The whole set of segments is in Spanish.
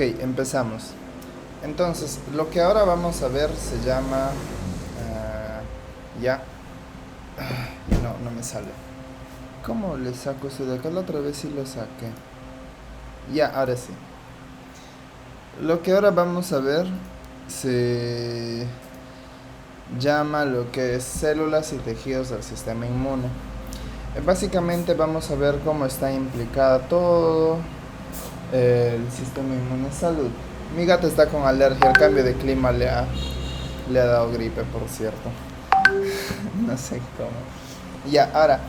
Ok, empezamos. Entonces, lo que ahora vamos a ver se llama... ya. No me sale. ¿Cómo le saco eso de acá? La otra vez sí lo saqué. Ya, ahora sí. Lo que ahora vamos a ver se llama lo que es células y tejidos del sistema inmune. Básicamente vamos a ver cómo está implicada todo el sistema inmune. Salud. Mi gata está con alergia, el cambio de clima le ha dado gripe, por cierto. No sé cómo. Ya, ahora,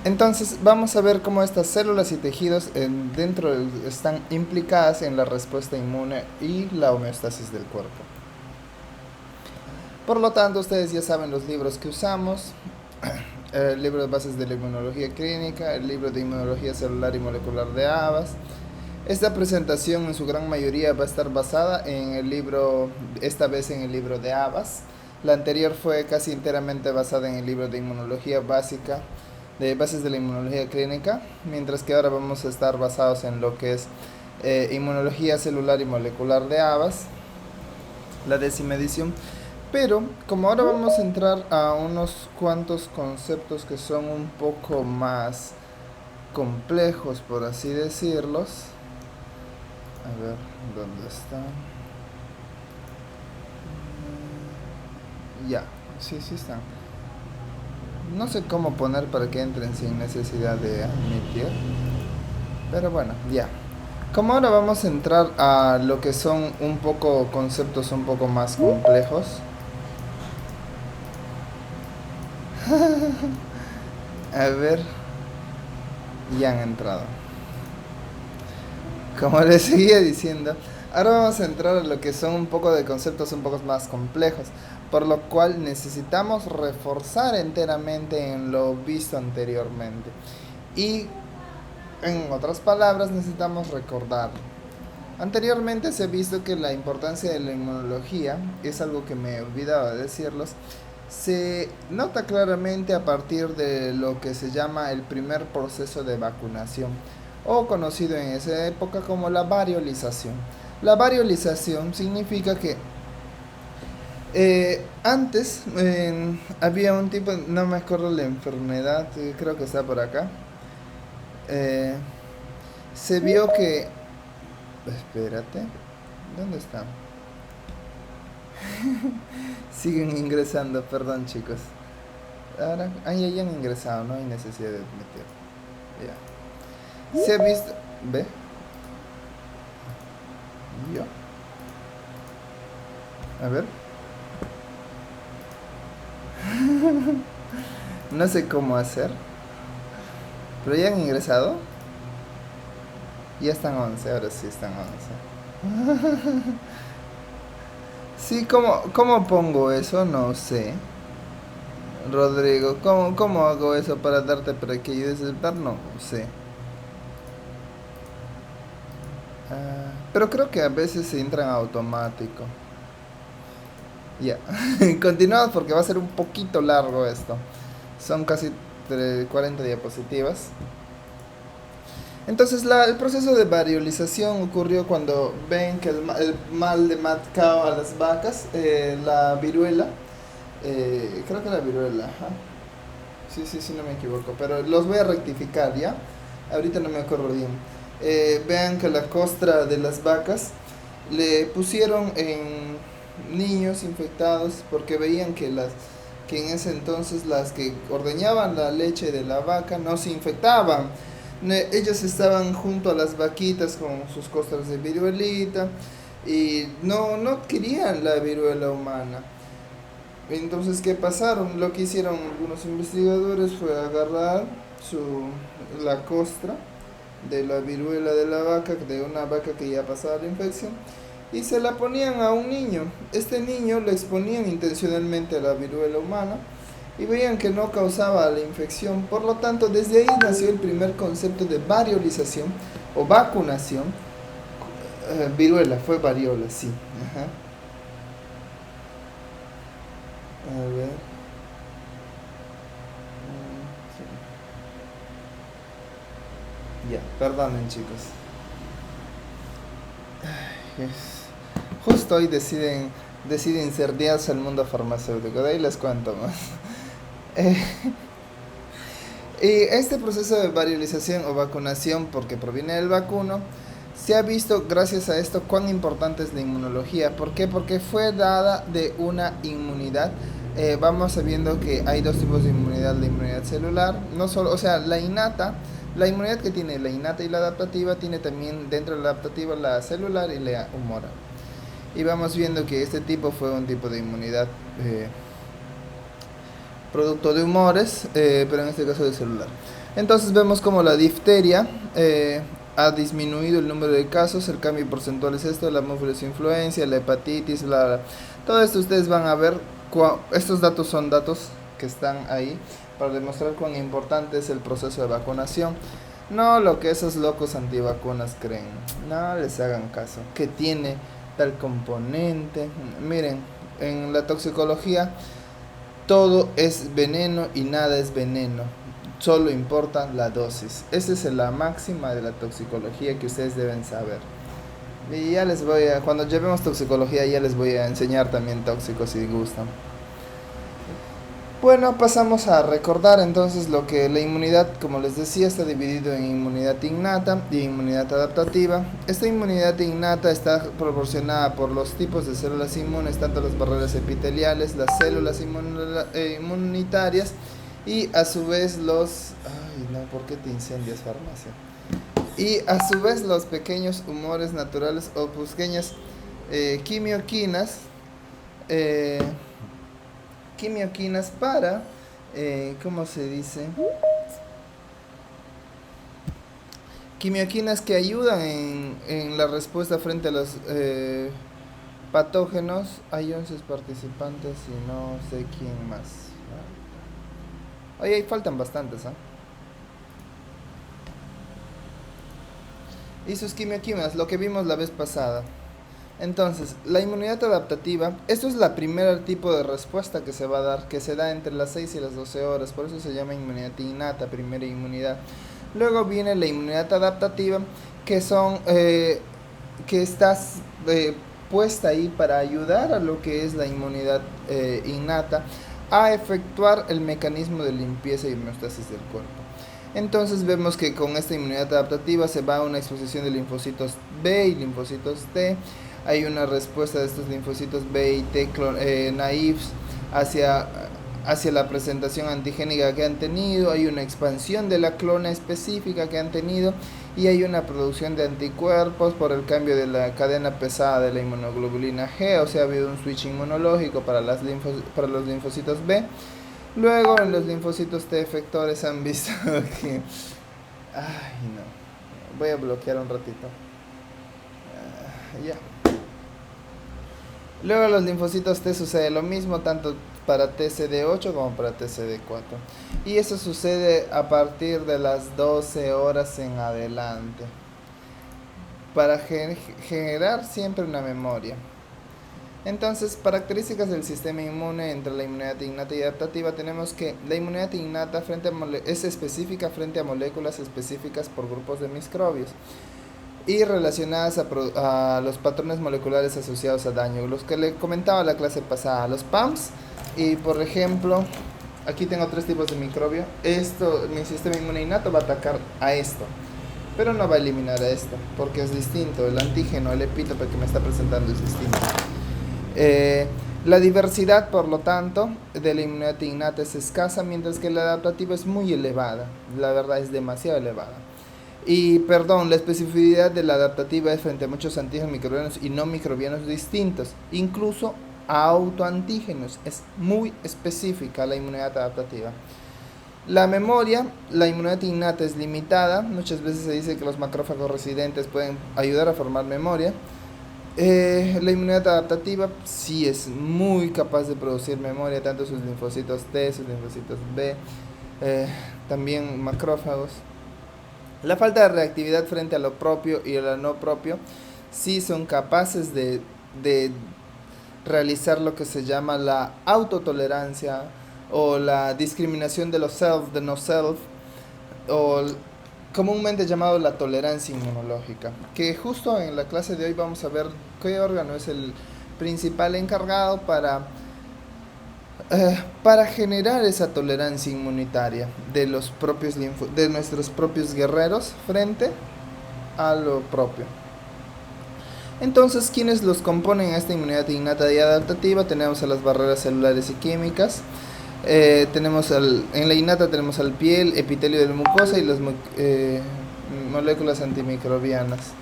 entonces vamos a ver cómo estas células y tejidos están implicadas en la respuesta inmune y la homeostasis del cuerpo. Por lo tanto, ustedes ya saben los libros que usamos. El libro de bases de la inmunología clínica, el libro de inmunología celular y molecular de Abbas. Esta presentación en su gran mayoría va a estar basada en el libro, esta vez en el libro de Abbas. La anterior fue casi enteramente basada en el libro de inmunología básica, de bases de la inmunología clínica, mientras que ahora vamos a estar basados en lo que es inmunología celular y molecular de Abbas, la 10ª edición. Pero como ahora vamos a entrar a unos cuantos conceptos que son un poco más complejos, por así decirlos. A ver, ¿dónde están? Ya, sí están. No sé cómo poner para que entren sin necesidad de admitir. Pero bueno, ya. Como ahora vamos a entrar a lo que son un poco conceptos un poco más complejos. A ver, ya han entrado. Como les seguía diciendo, ahora vamos a entrar a lo que son un poco de conceptos un poco más complejos, por lo cual necesitamos reforzar enteramente en lo visto anteriormente. Y en otras palabras, necesitamos recordar. Anteriormente se ha visto que la importancia de la inmunología, es algo que me olvidaba de decirlos, se nota claramente a partir de lo que se llama el primer proceso de vacunación, o conocido en esa época como la variolización. La variolización significa que antes había un tipo, no me acuerdo la enfermedad, creo que está por acá. eh, Se vio que... Espérate, ¿dónde está? Siguen ingresando, perdón chicos. Ahora, ya han ingresado, no hay necesidad de admitir. Ya. Se ha visto... ¿Ve? Yo. A ver. No sé cómo hacer. Pero ya han ingresado. Ya están 11, ahora sí están 11. Sí, ¿cómo pongo eso? No sé. Rodrigo, ¿cómo hago eso para darte para que ayudes a dar? No sé. Pero creo que a veces se entra en automático. Ya. Continuamos porque va a ser un poquito largo esto. Son casi 40 diapositivas. Entonces el proceso de variolización ocurrió cuando ven que el mal de mad cow a las vacas, la viruela, creo que la viruela, ajá. Sí, no me equivoco, pero los voy a rectificar, ¿ya? Ahorita no me acuerdo bien. Vean que la costra de las vacas le pusieron en niños infectados porque veían que en ese entonces las que ordeñaban la leche de la vaca no se infectaban. Ellos estaban junto a las vaquitas con sus costras de viruelita y no querían la viruela humana. Entonces, ¿qué pasaron? Lo que hicieron algunos investigadores fue agarrar la costra de la viruela de la vaca, de una vaca que ya pasaba la infección, y se la ponían a un niño. Este niño lo exponían intencionalmente a la viruela humana y veían que no causaba la infección. Por lo tanto, desde ahí nació el primer concepto de variolización o vacunación. Viruela, fue variola, sí. Ajá. A ver. Sí. Ya, perdonen chicos. justo hoy deciden insertarse al mundo farmacéutico, de ahí les cuento más. Eh, y este proceso de variolización o vacunación, porque proviene del vacuno, se ha visto gracias a esto cuán importante es la inmunología. ¿Por qué? Porque fue dada de una inmunidad. Vamos sabiendo que hay dos tipos de inmunidad, la inmunidad celular, no solo, o sea, la innata, la inmunidad que tiene la innata y la adaptativa, tiene también dentro de la adaptativa la celular y la humoral. Y vamos viendo que este tipo fue un tipo de inmunidad producto de humores, pero en este caso de celular. Entonces vemos como la difteria ha disminuido el número de casos, el cambio porcentual es esto, la hemofilia influencia, la hepatitis, todo esto ustedes van a ver, estos datos son datos que están ahí para demostrar cuán importante es el proceso de vacunación. No lo que esos locos antivacunas creen, no les hagan caso, que tiene tal componente. Miren, en la toxicología todo es veneno y nada es veneno. Solo importa la dosis. Esa es la máxima de la toxicología que ustedes deben saber. Y ya les voy a, cuando llevemos toxicología, ya les voy a enseñar también tóxicos si gustan. Bueno, pasamos a recordar entonces lo que la inmunidad, como les decía, está dividido en inmunidad innata y inmunidad adaptativa. Esta inmunidad innata está proporcionada por los tipos de células inmunes, tanto las barreras epiteliales, las células inmunitarias y a su vez los... Ay, no, ¿por qué te incendias, farmacia? Y a su vez los pequeños humores naturales o pequeñas quimioquinas. Quimioquinas para, ¿cómo se dice? Quimioquinas que ayudan en la respuesta frente a los patógenos. Hay 11 participantes y no sé quién más. Oye, ahí faltan bastantes, ¿ah? Y sus quimioquinas, lo que vimos la vez pasada. Entonces, la inmunidad adaptativa, esto es la primera tipo de respuesta que se va a dar, que se da entre las 6 y las 12 horas, por eso se llama inmunidad innata, primera inmunidad. Luego viene la inmunidad adaptativa, que son, que está puesta ahí para ayudar a lo que es la inmunidad innata a efectuar el mecanismo de limpieza y homeostasis del cuerpo. Entonces vemos que con esta inmunidad adaptativa se va a una exposición de linfocitos B y linfocitos T. Hay una respuesta de estos linfocitos B y T naïves hacia la presentación antigénica que han tenido, hay una expansión de la clona específica que han tenido y hay una producción de anticuerpos por el cambio de la cadena pesada de la inmunoglobulina G, o sea, ha habido un switch inmunológico para los linfocitos B. Luego en los linfocitos T efectores han visto que... Ay, no. Voy a bloquear un ratito. Ya. Luego los linfocitos T sucede lo mismo, tanto para TCD8 como para TCD4. Y eso sucede a partir de las 12 horas en adelante. Para generar siempre una memoria. Entonces, características del sistema inmune entre la inmunidad innata y adaptativa, tenemos que la inmunidad innata es específica frente a moléculas específicas por grupos de microbios y relacionadas a los patrones moleculares asociados a daño, los que le comentaba la clase pasada, los PAMs. Y por ejemplo, aquí tengo 3 tipos de microbio. Mi sistema inmune innato va a atacar a esto, pero no va a eliminar a esto, porque es distinto. El antígeno, el epítope que me está presentando es distinto. La diversidad, por lo tanto, de la inmunidad innata es escasa, mientras que la adaptativa es muy elevada. La verdad es demasiado elevada. La especificidad de la adaptativa es frente a muchos antígenos microbianos y no microbianos distintos, incluso a autoantígenos. Es muy específica la inmunidad adaptativa. La memoria, la inmunidad innata es limitada. Muchas veces se dice que los macrófagos residentes pueden ayudar a formar memoria. La inmunidad adaptativa sí es muy capaz de producir memoria, tanto sus linfocitos T, sus linfocitos B, también macrófagos. La falta de reactividad frente a lo propio y a lo no propio sí son capaces de realizar lo que se llama la autotolerancia o la discriminación de los self, de no self, o comúnmente llamado la tolerancia inmunológica, que justo en la clase de hoy vamos a ver ¿Qué órgano es el principal encargado para generar esa tolerancia inmunitaria de de nuestros propios guerreros frente a lo propio? Entonces, ¿quiénes los componen esta inmunidad innata y adaptativa? Tenemos a las barreras celulares y químicas. En la innata tenemos al piel, epitelio de la mucosa y las moléculas antimicrobianas.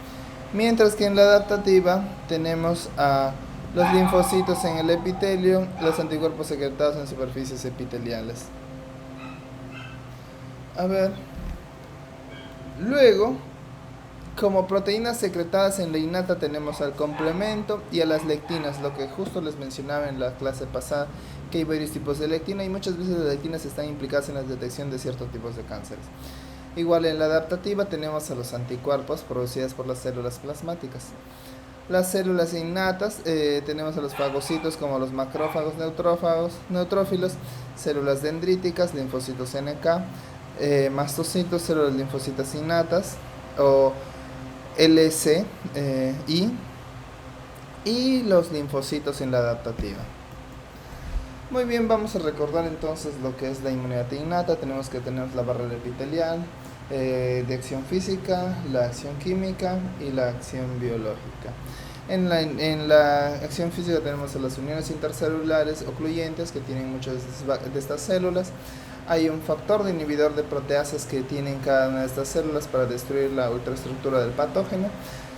Mientras que en la adaptativa tenemos a los linfocitos en el epitelio, los anticuerpos secretados en superficies epiteliales. A ver. Luego, como proteínas secretadas en la innata tenemos al complemento y a las lectinas, lo que justo les mencionaba en la clase pasada, que hay varios tipos de lectina y muchas veces las lectinas están implicadas en la detección de ciertos tipos de cánceres. Igual en la adaptativa tenemos a los anticuerpos producidos por las células plasmáticas. Las células innatas tenemos a los fagocitos como los macrófagos, neutrófilos, células dendríticas, linfocitos NK, mastocitos, células linfocitas innatas o LC y los linfocitos en la adaptativa. Muy bien, vamos a recordar entonces lo que es la inmunidad innata. Tenemos que tener la barrera epitelial de acción física, la acción química y la acción biológica. En la acción física tenemos las uniones intercelulares ocluyentes que tienen muchas de estas células. Hay un factor de inhibidor de proteasas que tienen cada una de estas células para destruir la ultraestructura del patógeno.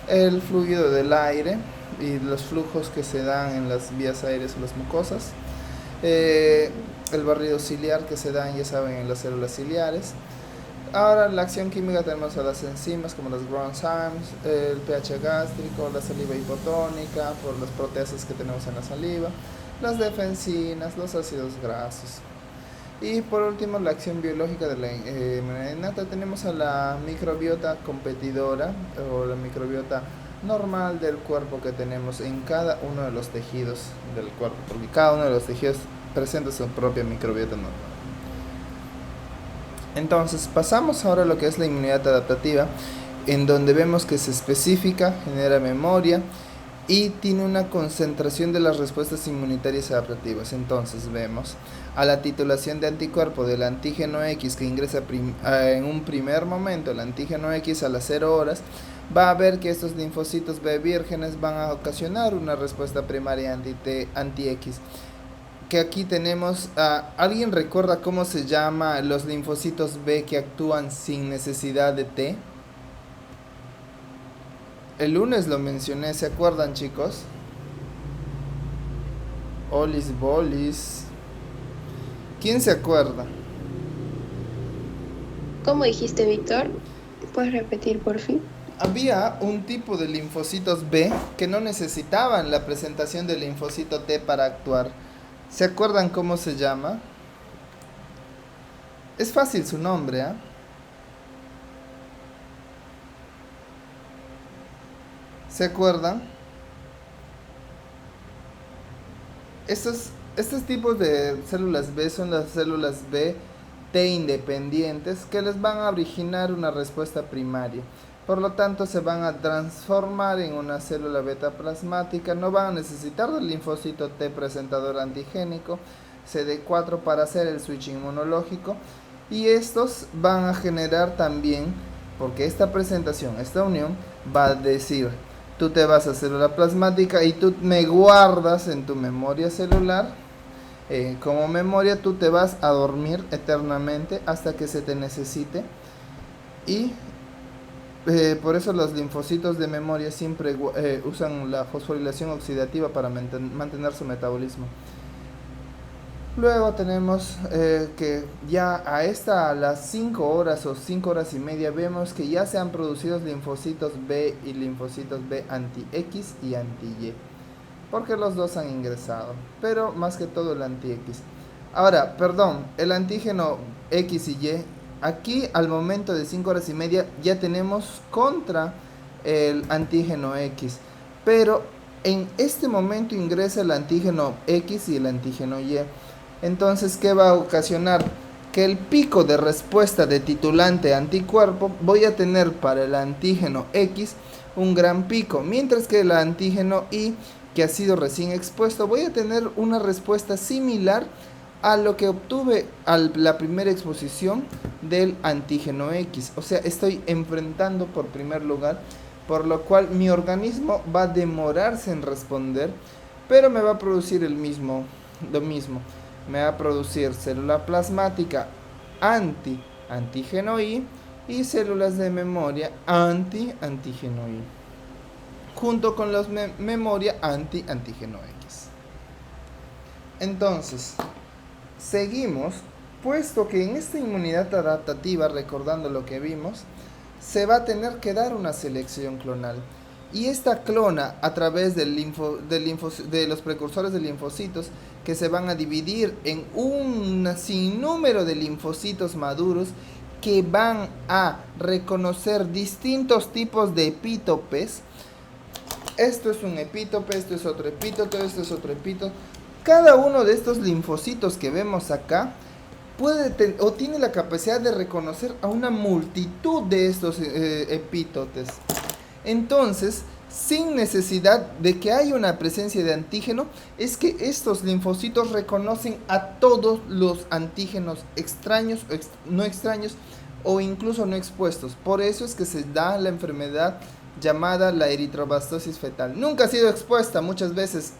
El fluido del aire y los flujos que se dan en las vías aéreas o las mucosas. El barrido ciliar que se dan, ya saben, en las células ciliares. Ahora la acción química tenemos a las enzimas como las enzymes, el pH gástrico, la saliva hipotónica por las proteasas que tenemos en la saliva, las defensinas, los ácidos grasos. Y por último, la acción biológica de la inmunidad innata, tenemos a la microbiota competidora o la microbiota normal del cuerpo que tenemos en cada uno de los tejidos del cuerpo, porque cada uno de los tejidos presenta su propia microbiota normal. Entonces, pasamos ahora a lo que es la inmunidad adaptativa, en donde vemos que es específica, genera memoria y tiene una concentración de las respuestas inmunitarias adaptativas. Entonces vemos a la titulación de anticuerpo del antígeno X que ingresa en un primer momento, el antígeno X a las 0 horas, va a ver que estos linfocitos B vírgenes van a ocasionar una respuesta primaria anti-X. Que aquí tenemos, ¿alguien recuerda cómo se llama los linfocitos B que actúan sin necesidad de T? El lunes lo mencioné, ¿se acuerdan, chicos? Olis bolis. ¿Quién se acuerda? ¿Cómo dijiste, Víctor? ¿Puedes repetir, por fin? Había un tipo de linfocitos B que no necesitaban la presentación del linfocito T para actuar. ¿Se acuerdan cómo se llama? Es fácil su nombre, ¿eh? ¿Se acuerdan? Estos tipos de células B son las células B T independientes que les van a originar una respuesta primaria. Por lo tanto, se van a transformar en una célula beta plasmática. No van a necesitar del linfocito T presentador antigénico CD4 para hacer el switch inmunológico. Y estos van a generar también, porque esta presentación, esta unión, va a decir: tú te vas a célula plasmática y tú me guardas en tu memoria celular. Como memoria, tú te vas a dormir eternamente hasta que se te necesite. Y por eso los linfocitos de memoria siempre usan la fosforilación oxidativa para mantener su metabolismo. Luego tenemos que ya a las 5 horas o 5 horas y media vemos que ya se han producido linfocitos B y linfocitos B anti-X y anti-Y, porque los dos han ingresado, pero más que todo el anti-X. Ahora, perdón, el antígeno X y Y, aquí al momento de 5 horas y media ya tenemos contra el antígeno X, pero en este momento ingresa el antígeno X y el antígeno Y. Entonces, ¿qué va a ocasionar? Que el pico de respuesta de titulante anticuerpo voy a tener para el antígeno X un gran pico, mientras que el antígeno I, que ha sido recién expuesto, voy a tener una respuesta similar a lo que obtuve a la primera exposición del antígeno X. O sea, estoy enfrentando por primer lugar, por lo cual mi organismo va a demorarse en responder, pero me va a producir lo mismo. Me va a producir célula plasmática antígeno I y células de memoria antígeno I, junto con los memoria antígeno X. Entonces, seguimos, puesto que en esta inmunidad adaptativa, recordando lo que vimos, se va a tener que dar una selección clonal. Y esta clona a través de los precursores de linfocitos, que se van a dividir en un sinnúmero de linfocitos maduros que van a reconocer distintos tipos de epítopes. Esto es un epítope, esto es otro epítope, esto es otro epítope. Cada uno de estos linfocitos que vemos acá puede o tiene la capacidad de reconocer a una multitud de estos epítopes. Entonces, sin necesidad de que haya una presencia de antígeno, es que estos linfocitos reconocen a todos los antígenos extraños, no extraños o incluso no expuestos. Por eso es que se da la enfermedad llamada la eritroblastosis fetal. Nunca ha sido expuesta muchas veces.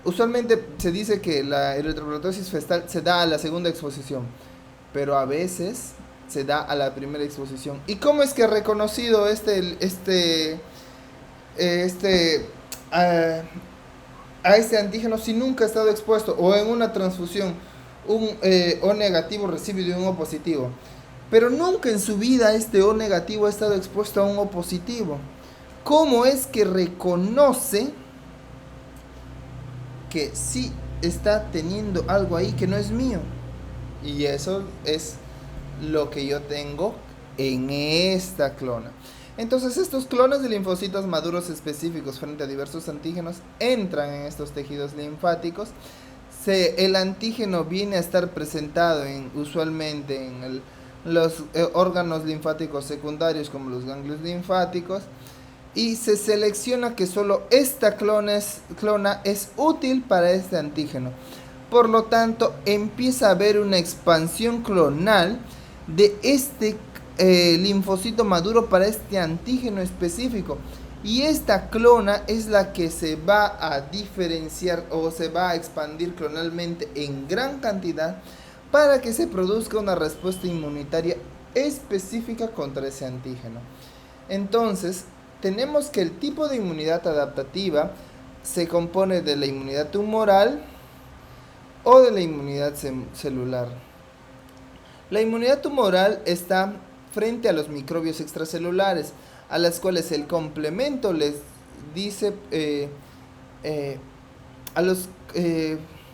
Usualmente se dice que la eritroblastosis fetal se da a la segunda exposición, pero a veces se da a la primera exposición. ¿Y cómo es que ha reconocido a este antígeno si nunca ha estado expuesto o en una transfusión un O negativo recibe un O positivo? Pero nunca en su vida este O negativo ha estado expuesto a un O positivo. ¿Cómo es que reconoce que sí está teniendo algo ahí que no es mío? Y eso es lo que yo tengo en esta clona. Entonces estos clones de linfocitos maduros específicos frente a diversos antígenos entran en estos tejidos linfáticos. El antígeno viene a estar presentado usualmente en los órganos linfáticos secundarios, como los ganglios linfáticos, y se selecciona que solo esta clona es útil para este antígeno. Por lo tanto, empieza a haber una expansión clonal de este linfocito maduro para este antígeno específico. Y esta clona es la que se va a diferenciar o se va a expandir clonalmente en gran cantidad para que se produzca una respuesta inmunitaria específica contra ese antígeno. Entonces, tenemos que el tipo de inmunidad adaptativa se compone de la inmunidad tumoral o de la inmunidad celular. La inmunidad tumoral está frente a los microbios extracelulares, a las cuales el complemento les dice a los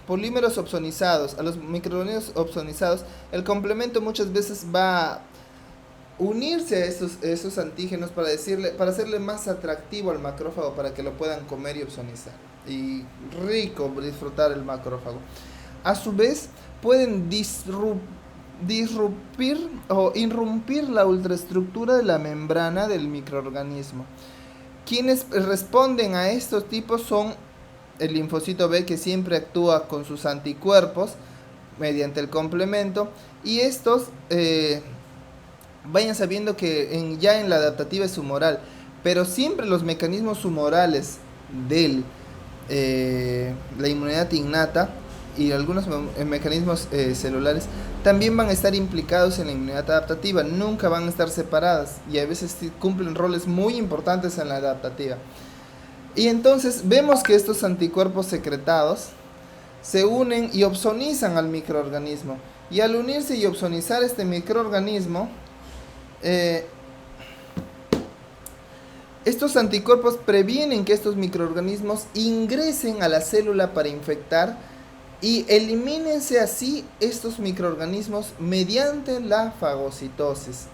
polímeros opsonizados, a los microorganismos opsonizados, el complemento muchas veces va a unirse a esos antígenos para hacerle más atractivo al macrófago, para que lo puedan comer y opsonizar. Y rico disfrutar el macrófago. A su vez, pueden disrumpir o irrumpir la ultraestructura de la membrana del microorganismo. Quienes responden a estos tipos son el linfocito B, que siempre actúa con sus anticuerpos mediante el complemento, y estos vayan sabiendo que ya en la adaptativa es humoral, pero siempre los mecanismos humorales de la inmunidad innata y algunos mecanismos celulares también van a estar implicados en la inmunidad adaptativa, nunca van a estar separadas y a veces cumplen roles muy importantes en la adaptativa. Y entonces vemos que estos anticuerpos secretados se unen y opsonizan al microorganismo, y al unirse y opsonizar este microorganismo, estos anticuerpos previenen que estos microorganismos ingresen a la célula para infectar y elimínense así estos microorganismos mediante la fagocitosis.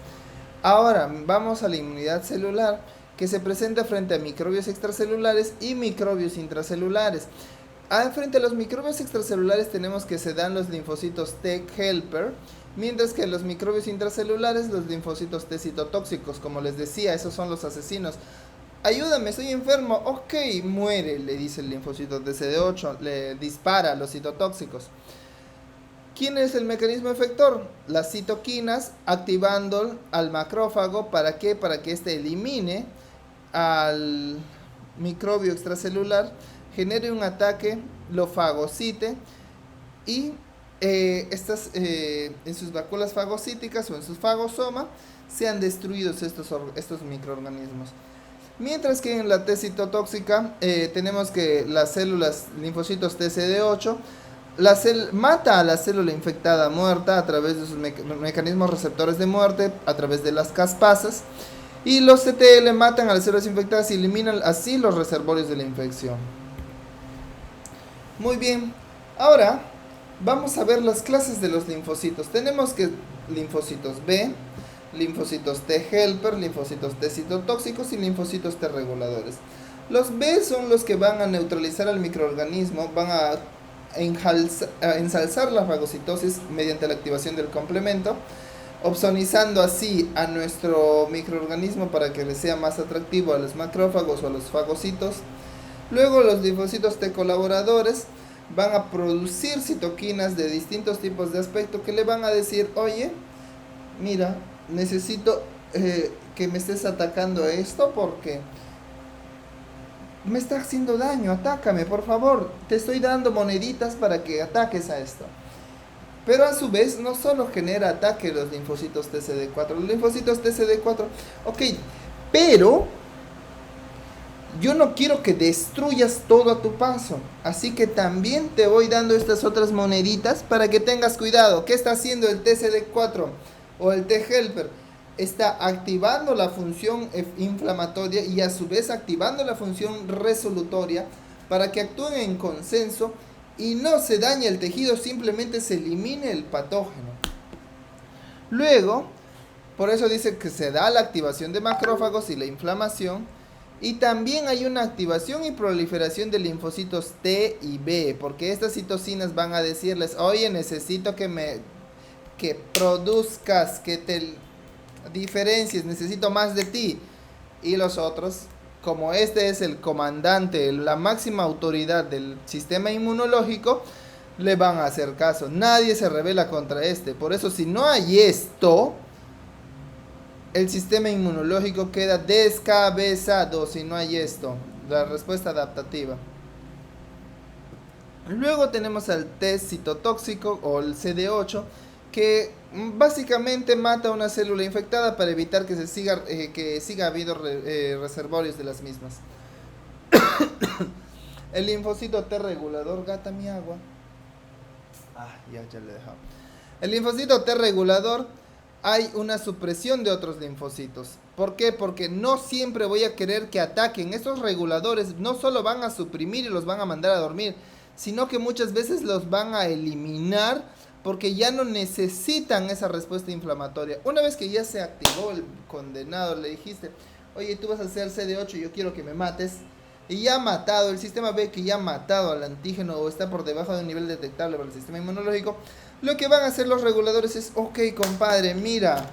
Ahora vamos a la inmunidad celular, que se presenta frente a microbios extracelulares y microbios intracelulares. Frente a los microbios extracelulares tenemos que se dan los linfocitos T helper, mientras que los microbios intracelulares los linfocitos T citotóxicos. Como les decía, esos son los asesinos. ayúdame, estoy enfermo. Ok, muere, le dice el linfocito TCD8, le dispara a los citotóxicos. ¿Quién es el mecanismo efector? Las citoquinas activando al macrófago. ¿Para qué? Para que éste elimine al microbio extracelular, genere un ataque, lo fagocite y en sus vacuolas fagocíticas o en sus fagosoma sean destruidos estos microorganismos. Mientras que en la T citotóxica tenemos que las células linfocitos TCD8 mata a la célula infectada muerta a través de sus mecanismos receptores de muerte, a través de las caspasas, y los CTL matan a las células infectadas y eliminan así los reservorios de la infección. Muy bien, ahora vamos a ver las clases de los linfocitos. Tenemos que linfocitos B, linfocitos T helper, linfocitos T citotóxicos y linfocitos T reguladores. Los B son los que van a neutralizar al microorganismo, van a ensalzar la fagocitosis mediante la activación del complemento, opsonizando así a nuestro microorganismo para que le sea más atractivo a los macrófagos o a los fagocitos. Luego los linfocitos T colaboradores van a producir citoquinas de distintos tipos de aspecto que le van a decir, oye, mira, necesito que me estés atacando a esto porque me está haciendo daño, atácame, por favor, te estoy dando moneditas para que ataques a esto. Pero a su vez no solo genera ataque los linfocitos TCD4, los linfocitos TCD4, ok, pero yo no quiero que destruyas todo a tu paso, así que también te voy dando estas otras moneditas para que tengas cuidado. ¿Qué está haciendo el TCD4 o el T-helper? Está activando la función inflamatoria y a su vez activando la función resolutoria para que actúen en consenso y no se dañe el tejido, simplemente se elimine el patógeno. Luego, por eso dice que se da la activación de macrófagos y la inflamación, y también hay una activación y proliferación de linfocitos T y B, porque estas citocinas van a decirles, oye, necesito que produzcas, que te diferencies, necesito más de ti. Y los otros, como este es el comandante, la máxima autoridad del sistema inmunológico, le van a hacer caso. Nadie se rebela contra este. Por eso, si no hay esto, el sistema inmunológico queda descabezado. Si no hay esto, la respuesta adaptativa. Luego tenemos al T citotóxico o el CD8, que básicamente mata a una célula infectada para evitar que siga habiendo reservorios de las mismas. El linfocito T regulador, gata mi agua. Ya le he dejado. El linfocito T regulador, hay una supresión de otros linfocitos. ¿Por qué? Porque no siempre voy a querer que ataquen. Estos reguladores no solo van a suprimir y los van a mandar a dormir, sino que muchas veces los van a eliminar porque ya no necesitan esa respuesta inflamatoria. Una vez que ya se activó el condenado, le dijiste, oye, tú vas a hacer CD8, yo quiero que me mates, y ya ha matado, el sistema ve que ya ha matado al antígeno o está por debajo de un nivel detectable para el sistema inmunológico, lo que van a hacer los reguladores es, ok, compadre, mira,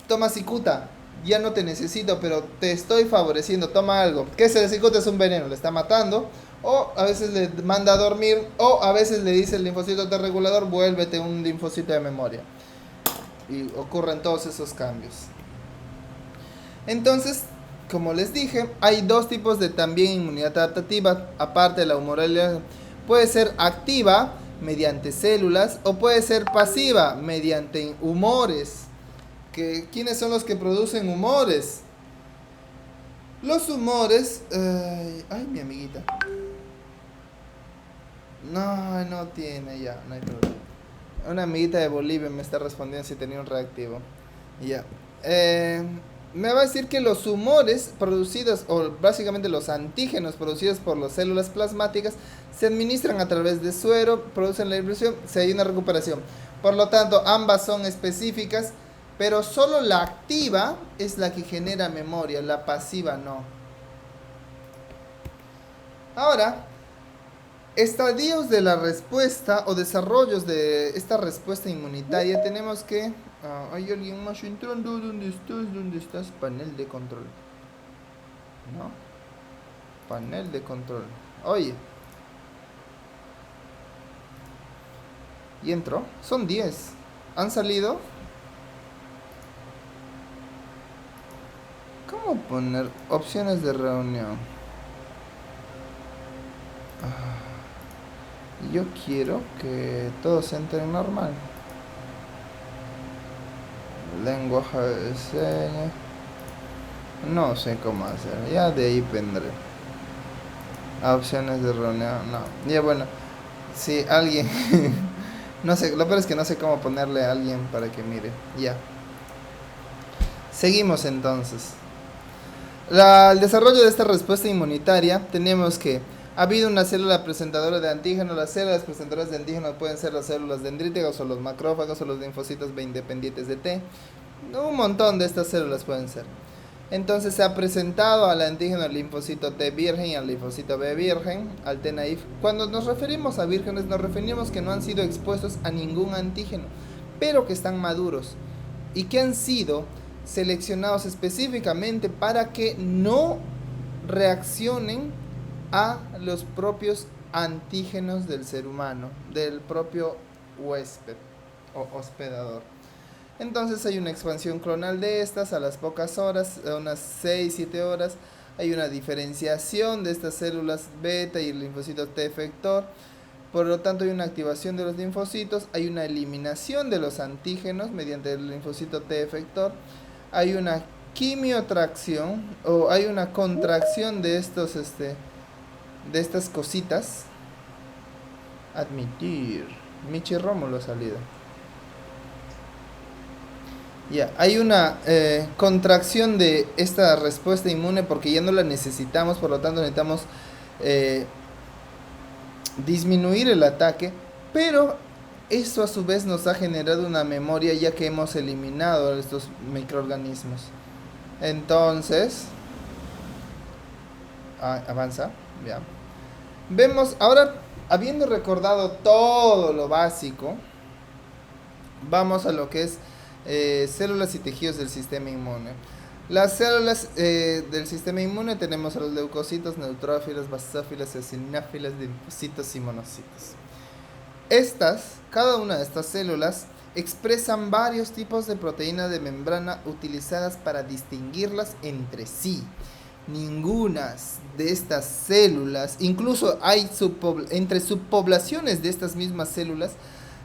toma cicuta, ya no te necesito, pero te estoy favoreciendo, toma algo. ¿Qué es el cicuta? Es un veneno, le está matando, o a veces le manda a dormir, o a veces le dice el linfocito T regulador, vuélvete un linfocito de memoria. Y ocurren todos esos cambios. Entonces, como les dije, hay dos tipos de también inmunidad adaptativa, aparte de la humoralidad. Puede ser activa, mediante células, o puede ser pasiva, mediante humores. ¿Quiénes son los que producen humores? Los humores... ay, mi amiguita. No tiene ya, no hay problema. Una amiguita de Bolivia me está respondiendo si tenía un reactivo. Ya. Me va a decir que los humores producidos, o básicamente los antígenos producidos por las células plasmáticas, se administran a través de suero, producen la impresión, si hay una recuperación. Por lo tanto, ambas son específicas, pero solo la activa es la que genera memoria, la pasiva no. Ahora, estadios de la respuesta o desarrollos de esta respuesta inmunitaria tenemos que... hay alguien más entrando. ¿Dónde estás? ¿Dónde estás? Panel de control. ¿no? Panel de control. Oye. Y entró. Son 10. ¿Han salido? ¿Cómo poner opciones de reunión? Yo quiero que todos entren normal. Lenguaje de señas. No sé cómo hacer. Ya de ahí vendré. Opciones de reunión. No. Ya bueno. Si alguien... no sé. Lo peor es que no sé cómo ponerle a alguien para que mire. Ya. Seguimos entonces. El desarrollo de esta respuesta inmunitaria, tenemos que ha habido una célula presentadora de antígeno. Las células presentadoras de antígeno pueden ser las células dendríticas o los macrófagos o los linfocitos B independientes de T. Un montón de estas células pueden ser. Entonces se ha presentado al antígeno el linfocito T virgen y al linfocito B virgen, al T naif. Cuando nos referimos a vírgenes, nos referimos que no han sido expuestos a ningún antígeno, pero que están maduros y que han sido seleccionados específicamente para que no reaccionen a los propios antígenos del ser humano, del propio huésped o hospedador. Entonces hay una expansión clonal de estas a las pocas horas, a unas 6-7 horas. Hay una diferenciación de estas células beta y el linfocito T efector. Por lo tanto hay una activación de los linfocitos, hay una eliminación de los antígenos mediante el linfocito T efector. Hay una quimiotracción o hay una contracción de estos de estas cositas. Admitir. Michi Rómulo salido. Ya, hay una contracción de esta respuesta inmune porque ya no la necesitamos, por lo tanto necesitamos disminuir el ataque, pero esto a su vez nos ha generado una memoria ya que hemos eliminado estos microorganismos. Entonces, avanza, ya. Vemos, ahora, habiendo recordado todo lo básico, vamos a lo que es células y tejidos del sistema inmune. Las células del sistema inmune tenemos a los leucocitos, neutrófilos, basófilos, eosinófilos, linfocitos y monocitos. Cada una de estas células expresan varios tipos de proteínas de membrana utilizadas para distinguirlas entre sí. Ninguna de estas células, incluso hay entre subpoblaciones de estas mismas células,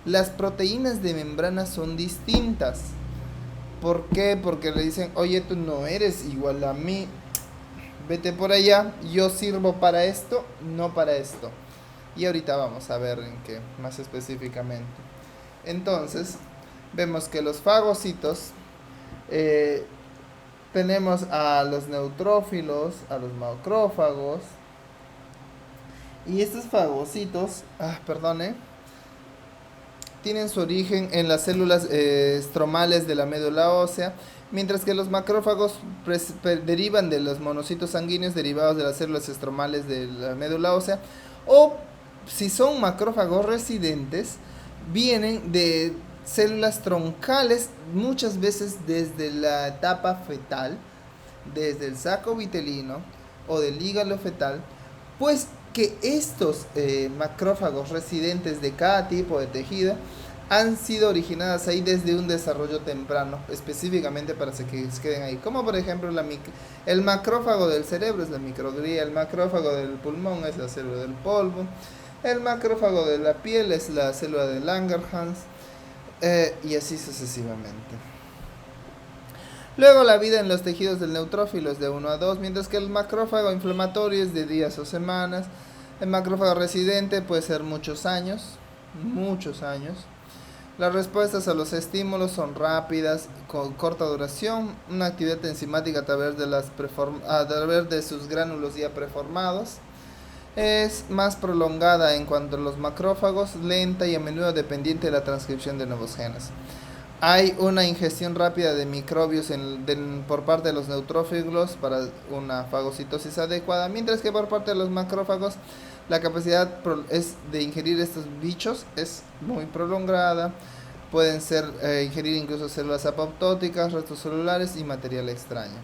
las proteínas de membrana son distintas. ¿Por qué? Porque le dicen, oye, tú no eres igual a mí, vete por allá, yo sirvo para esto, no para esto. Y ahorita vamos a ver en qué, más específicamente. Entonces, vemos que los fagocitos, tenemos a los neutrófilos, a los macrófagos. Y estos fagocitos, tienen su origen en las células estromales de la médula ósea, mientras que los macrófagos derivan de los monocitos sanguíneos derivados de las células estromales de la médula ósea, o si son macrófagos residentes, vienen de células troncales, muchas veces desde la etapa fetal, desde el saco vitelino o del hígado fetal, pues que estos macrófagos residentes de cada tipo de tejido han sido originadas ahí desde un desarrollo temprano, específicamente para que se queden ahí. Como por ejemplo el macrófago del cerebro es la microglía, el macrófago del pulmón es la célula del polvo, el macrófago de la piel es la célula de Langerhans, y así sucesivamente. Luego la vida en los tejidos del neutrófilo es de 1 a 2, mientras que el macrófago inflamatorio es de días o semanas. El macrófago residente puede ser muchos años. Las respuestas a los estímulos son rápidas, con corta duración. Una actividad enzimática a través de sus gránulos ya preformados es más prolongada en cuanto a los macrófagos, lenta y a menudo dependiente de la transcripción de nuevos genes. Hay una ingestión rápida de microbios por parte de los neutrófilos para una fagocitosis adecuada, mientras que por parte de los macrófagos la capacidad de ingerir estos bichos es muy prolongada. Pueden ingerir incluso células apoptóticas, restos celulares y material extraño.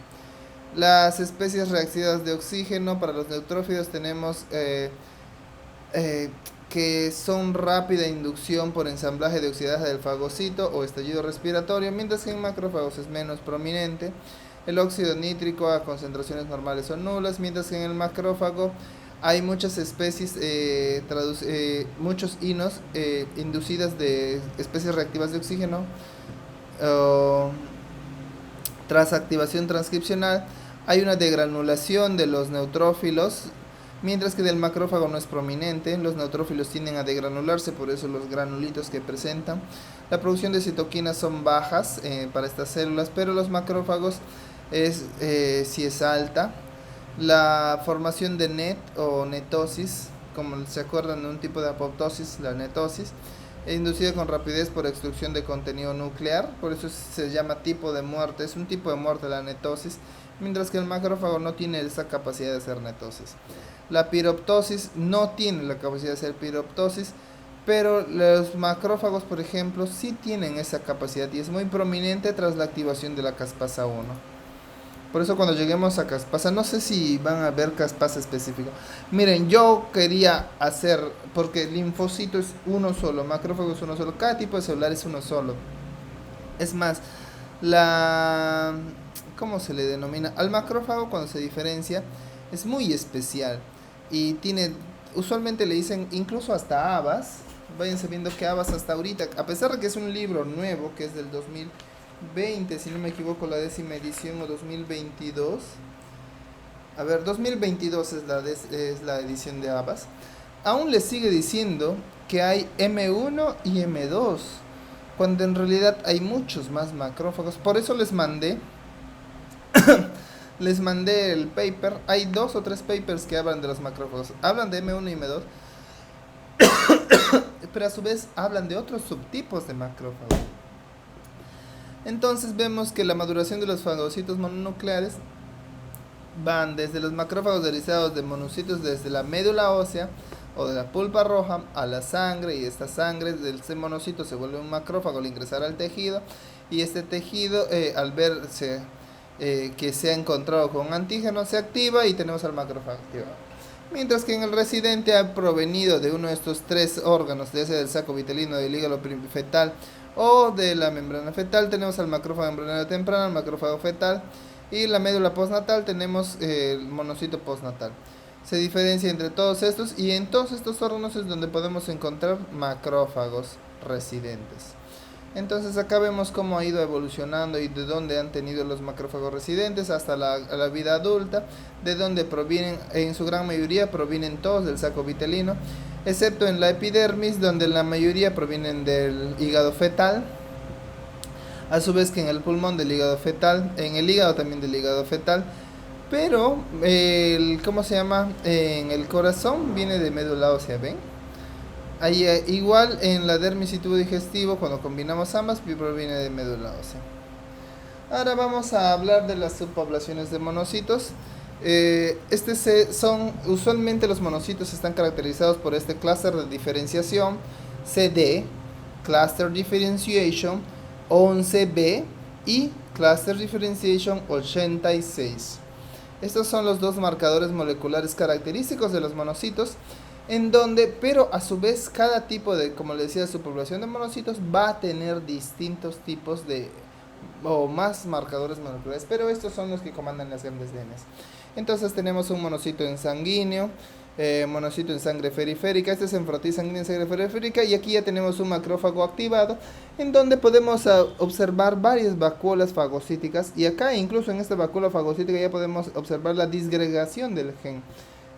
Las especies reactivas de oxígeno para los neutrófilos tenemos eh, que son rápida inducción por ensamblaje de oxidaje del fagocito o estallido respiratorio, mientras que en macrófagos es menos prominente el óxido nítrico a concentraciones normales o nulas, mientras que en el macrófago hay muchas especies, muchos inos inducidas de especies reactivas de oxígeno uh, tras activación transcripcional. Hay una degranulación de los neutrófilos, mientras que del macrófago no es prominente. Los neutrófilos tienden a degranularse, por eso los granulitos que presentan. La producción de citoquinas son bajas para estas células, pero los macrófagos sí es alta. La formación de NET o netosis, como se acuerdan de un tipo de apoptosis, la netosis, es inducida con rapidez por extrusión de contenido nuclear, por eso se llama tipo de muerte, es un tipo de muerte la netosis, mientras que el macrófago no tiene esa capacidad de hacer netosis. La piroptosis no tiene la capacidad de hacer piroptosis, pero los macrófagos, por ejemplo, sí tienen esa capacidad y es muy prominente tras la activación de la caspasa 1. Por eso cuando lleguemos a caspasa, no sé si van a ver caspasa específica. Miren, yo quería hacer, porque el linfocito es uno solo, macrófago es uno solo, cada tipo de celular es uno solo. Es más, la... ¿cómo se le denomina? Al macrófago cuando se diferencia es muy especial y tiene, usualmente le dicen incluso hasta habas. Váyanse viendo que habas hasta ahorita, a pesar de que es un libro nuevo, que es del 2020, si no me equivoco, la 10ª edición o 2022. A ver, 2022 es la edición de habas. Aún le sigue diciendo que hay M1 y M2, cuando en realidad hay muchos más macrófagos. Por eso les mandé el paper. Hay 2 o 3 papers que hablan de los macrófagos. Hablan de M1 y M2, pero a su vez hablan de otros subtipos de macrófagos. Entonces vemos que la maduración de los fagocitos mononucleares van desde los macrófagos derivados de monocitos desde la médula ósea o de la pulpa roja a la sangre, y esta sangre del monocito se vuelve un macrófago al ingresar al tejido, y este tejido al verse que se ha encontrado con antígeno se activa y tenemos al macrófago activado. Mientras que en el residente ha provenido de uno de estos 3 órganos, ya sea del saco vitelino, del hígado fetal o de la membrana fetal, tenemos al macrófago embrionario temprano, el macrófago fetal, y la médula postnatal tenemos el monocito postnatal. Se diferencia entre todos estos, y en todos estos órganos es donde podemos encontrar macrófagos residentes. Entonces acá vemos cómo ha ido evolucionando y de dónde han tenido los macrófagos residentes hasta la vida adulta, de dónde provienen. En su gran mayoría provienen todos del saco vitelino, excepto en la epidermis, donde la mayoría provienen del hígado fetal, a su vez que en el pulmón del hígado fetal, en el hígado también del hígado fetal, pero ¿cómo se llama? En el corazón viene de médula ósea, ¿ven? Ahí, igual en la dermis y tubo digestivo, cuando combinamos ambas, proviene de médula ósea. Ahora vamos a hablar de las subpoblaciones de monocitos. Usualmente los monocitos están caracterizados por este clúster de diferenciación CD, Cluster Differentiation 11B, y Cluster Differentiation 86. Estos son los 2 marcadores moleculares característicos de los monocitos, en donde, pero a su vez, cada tipo de, como les decía, subpoblación de monocitos va a tener distintos tipos de o más marcadores moleculares, pero estos son los que comandan las grandes DNAs. Entonces tenemos un monocito en sanguíneo, monocito en sangre periférica, este es en frotis sanguínea en sangre periférica, y aquí ya tenemos un macrófago activado, en donde podemos observar varias vacuolas fagocíticas, y acá incluso en esta vacuola fagocítica ya podemos observar la disgregación del gen,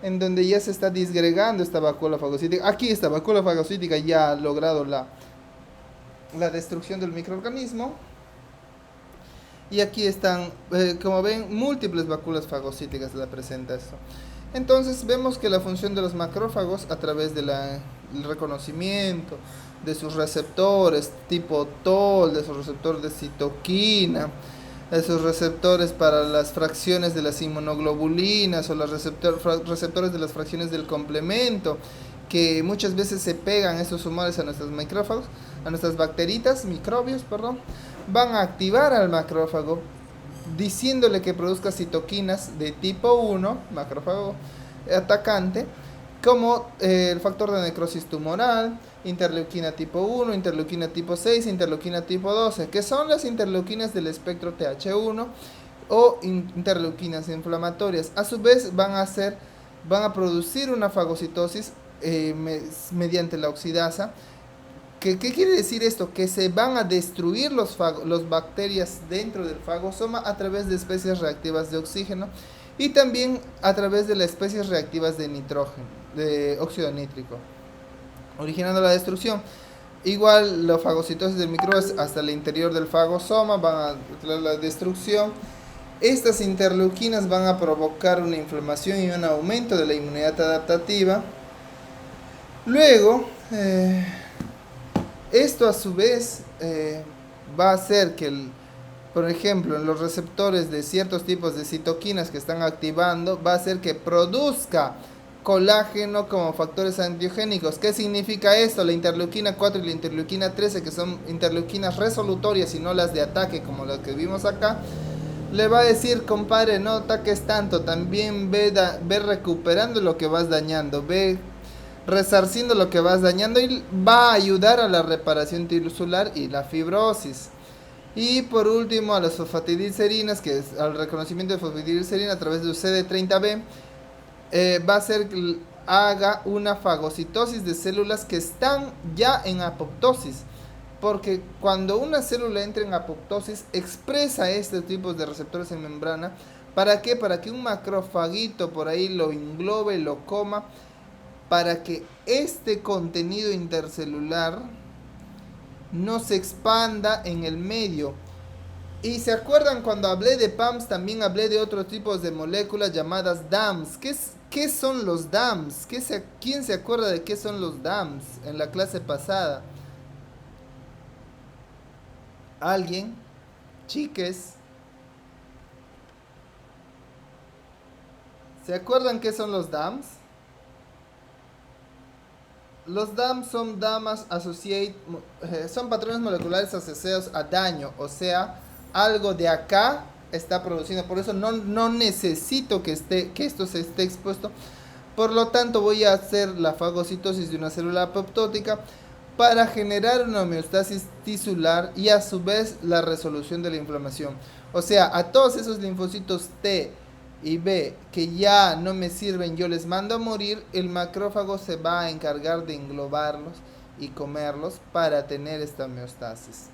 en donde ya se está disgregando esta vacuola fagocítica. Aquí esta vacuola fagocítica ya ha logrado la destrucción del microorganismo. Y aquí están, como ven, múltiples vacuolas fagocíticas la presenta esto. Entonces vemos que la función de los macrófagos, a través del reconocimiento de sus receptores tipo TOL, de sus receptores de citoquina, de sus receptores para las fracciones de las inmunoglobulinas, o los receptores de las fracciones del complemento, que muchas veces se pegan estos humores a nuestros micrófagos, a nuestras bacteritas, microbios, perdón, van a activar al macrófago diciéndole que produzca citoquinas de tipo 1, macrófago atacante, como el factor de necrosis tumoral, interleuquina tipo 1, interleuquina tipo 6, interleuquina tipo 12, que son las interleuquinas del espectro TH1 o interleuquinas inflamatorias. A su vez van a producir una fagocitosis mediante la oxidasa. ¿Qué quiere decir esto? Que se van a destruir los bacterias dentro del fagosoma a través de especies reactivas de oxígeno y también a través de las especies reactivas de nitrógeno, de óxido nítrico, originando la destrucción. Igual la fagocitosis del microbio hasta el interior del fagosoma van a traer la destrucción. Estas interleuquinas van a provocar una inflamación y un aumento de la inmunidad adaptativa. Luego, esto a su vez va a hacer que, por ejemplo, en los receptores de ciertos tipos de citoquinas que están activando, va a hacer que produzca colágeno como factores antiogénicos. ¿Qué significa esto? La interleuquina 4 y la interleuquina 13, que son interleuquinas resolutorias y no las de ataque como las que vimos acá, le va a decir, compadre, no ataques tanto, también ve recuperando lo que vas dañando, ve resarciendo lo que vas dañando y va a ayudar a la reparación tisular y la fibrosis. Y por último a las fosfatidilcerinas, que es al reconocimiento de fosfatidilcerina a través de CD30B, va a hacer que haga una fagocitosis de células que están ya en apoptosis. Porque cuando una célula entra en apoptosis, expresa estos tipos de receptores en membrana. ¿Para qué? Para que un macrofagito por ahí lo englobe, lo coma, para que este contenido intercelular no se expanda en el medio. Y se acuerdan cuando hablé de PAMS, también hablé de otros tipos de moléculas llamadas DAMs. ¿Qué son los DAMs? ¿Quién se acuerda de qué son los DAMs en la clase pasada? ¿Alguien? Chiques. ¿Se acuerdan qué son los DAMs? Los DAMs son son patrones moleculares asociados a daño, o sea, algo de acá está produciendo, por eso no necesito que esto se esté expuesto. Por lo tanto, voy a hacer la fagocitosis de una célula apoptótica para generar una homeostasis tisular y a su vez la resolución de la inflamación. O sea, a todos esos linfocitos T y B que ya no me sirven, yo les mando a morir, el macrófago se va a encargar de englobarlos y comerlos para tener esta homeostasis.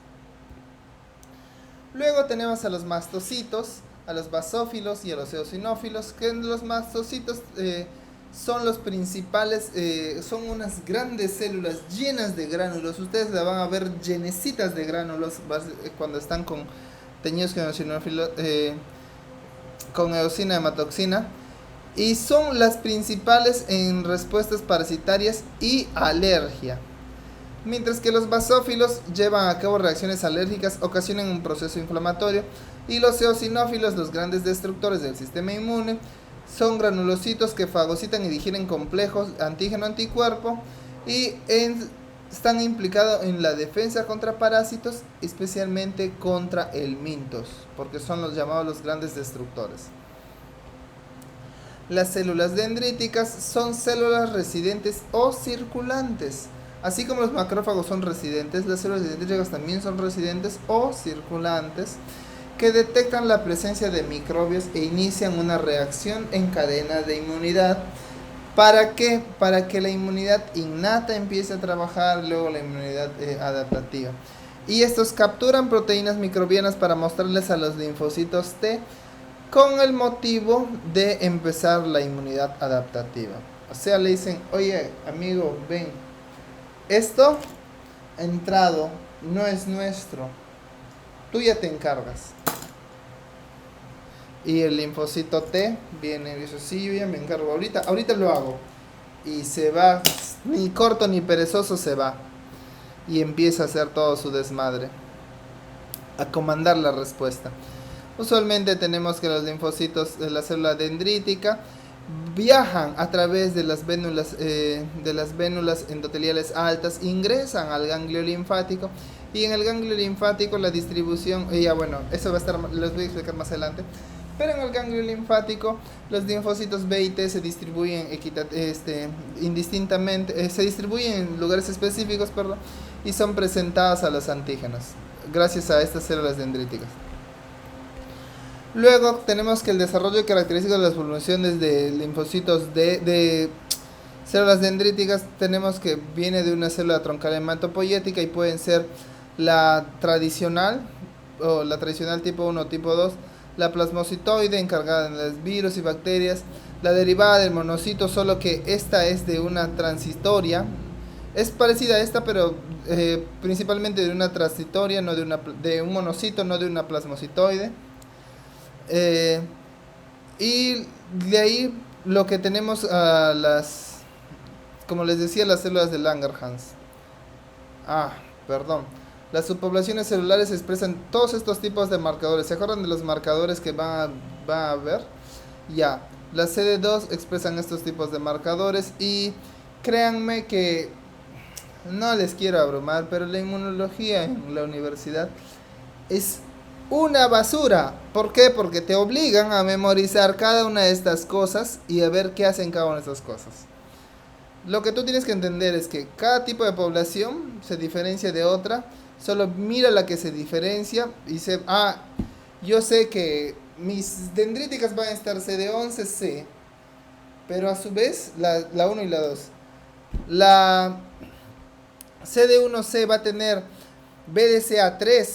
Luego tenemos a los mastocitos, a los basófilos y a los eosinófilos, que los mastocitos son los principales, son unas grandes células llenas de gránulos. Ustedes la van a ver llenecitas de gránulos cuando están teñidos con eosinófilos, con eosina hematoxina, y son las principales en respuestas parasitarias y alergia. Mientras que los basófilos llevan a cabo reacciones alérgicas, ocasionan un proceso inflamatorio, y los eosinófilos, los grandes destructores del sistema inmune, son granulocitos que fagocitan y digieren complejos antígeno-anticuerpo y están implicados en la defensa contra parásitos, especialmente contra helmintos, porque son los llamados los grandes destructores. Las células dendríticas son células residentes o circulantes. Así como los macrófagos son residentes, las células dendríticas también son residentes o circulantes, que detectan la presencia de microbios e inician una reacción en cadena de inmunidad. ¿Para qué? Para que la inmunidad innata empiece a trabajar, luego la inmunidad adaptativa. Y estos capturan proteínas microbianas para mostrarles a los linfocitos T con el motivo de empezar la inmunidad adaptativa. O sea, le dicen, oye, amigo, ven, esto ha entrado, no es nuestro, tú ya te encargas. Y el linfocito T viene y dice, sí, yo ya me encargo, ahorita lo hago. Y se va, ni corto ni perezoso se va. Y empieza a hacer todo su desmadre, a comandar la respuesta. Usualmente tenemos que los linfocitos de la célula dendrítica viajan a través de las vénulas endoteliales altas, ingresan al ganglio linfático y en el ganglio linfático la distribución, ya bueno, eso va a estar, les voy a explicar más adelante, pero en el ganglio linfático los linfocitos B y T se distribuyen indistintamente, se distribuyen en lugares específicos, perdón, y son presentadas a los antígenos gracias a estas células dendríticas. Luego tenemos que el desarrollo característico de las formulaciones de linfocitos de células dendríticas tenemos que viene de una célula troncal hematopoyética y pueden ser la tradicional o la tradicional tipo 1 o tipo 2, la plasmocitoide encargada de los virus y bacterias, la derivada del monocito, solo que esta es de una transitoria, es parecida a esta pero principalmente de una transitoria, no de un monocito, no de una plasmocitoide. Y de ahí lo que tenemos a como les decía, las células de Langerhans. Perdón. Las subpoblaciones celulares expresan todos estos tipos de marcadores. ¿Se acuerdan de los marcadores que va a ver? Ya. Las CD2 expresan estos tipos de marcadores y créanme que no les quiero abrumar, pero la inmunología en la universidad es una basura. ¿Por qué? Porque te obligan a memorizar cada una de estas cosas y a ver qué hacen cada una de estas cosas. Lo que tú tienes que entender es que cada tipo de población se diferencia de otra. Solo mira la que se diferencia y yo sé que mis dendríticas van a estar CD11C, pero a su vez la 1 y la 2. La CD1C va a tener BDCA3.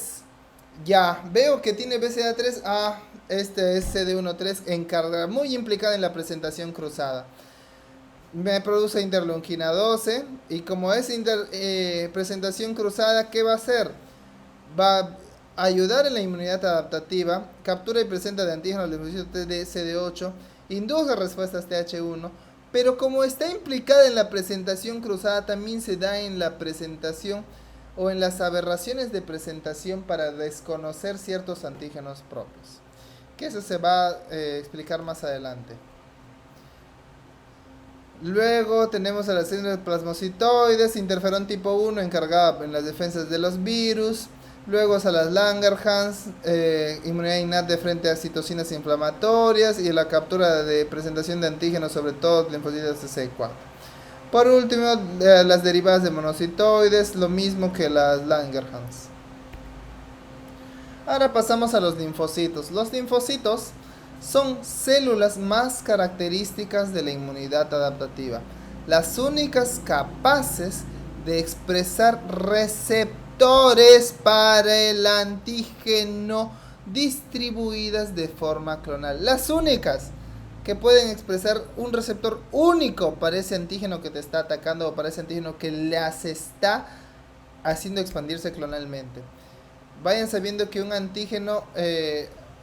Ya, veo que tiene BCA3. Este es CD13 encargada, muy implicada en la presentación cruzada. Me produce interleuquina 12 y como es presentación cruzada, ¿qué va a hacer? Va a ayudar en la inmunidad adaptativa, captura y presenta de antígenos linfocitos T de CD8, induce respuestas TH1, pero como está implicada en la presentación cruzada, también se da en la presentación o en las aberraciones de presentación para desconocer ciertos antígenos propios, que eso se va a explicar más adelante. Luego tenemos a las células plasmocitoides, interferón tipo 1 encargada en las defensas de los virus. Luego a las Langerhans, inmunidad innata frente a citocinas inflamatorias y la captura de presentación de antígenos, sobre todo linfocitos de CD4. Por último, las derivadas de monocitoides, lo mismo que las Langerhans. Ahora pasamos a los linfocitos. Los linfocitos son células más características de la inmunidad adaptativa, las únicas capaces de expresar receptores para el antígeno distribuidas de forma clonal. Las únicas que pueden expresar un receptor único para ese antígeno que te está atacando o para ese antígeno que las está haciendo expandirse clonalmente. Vayan sabiendo que un antígeno,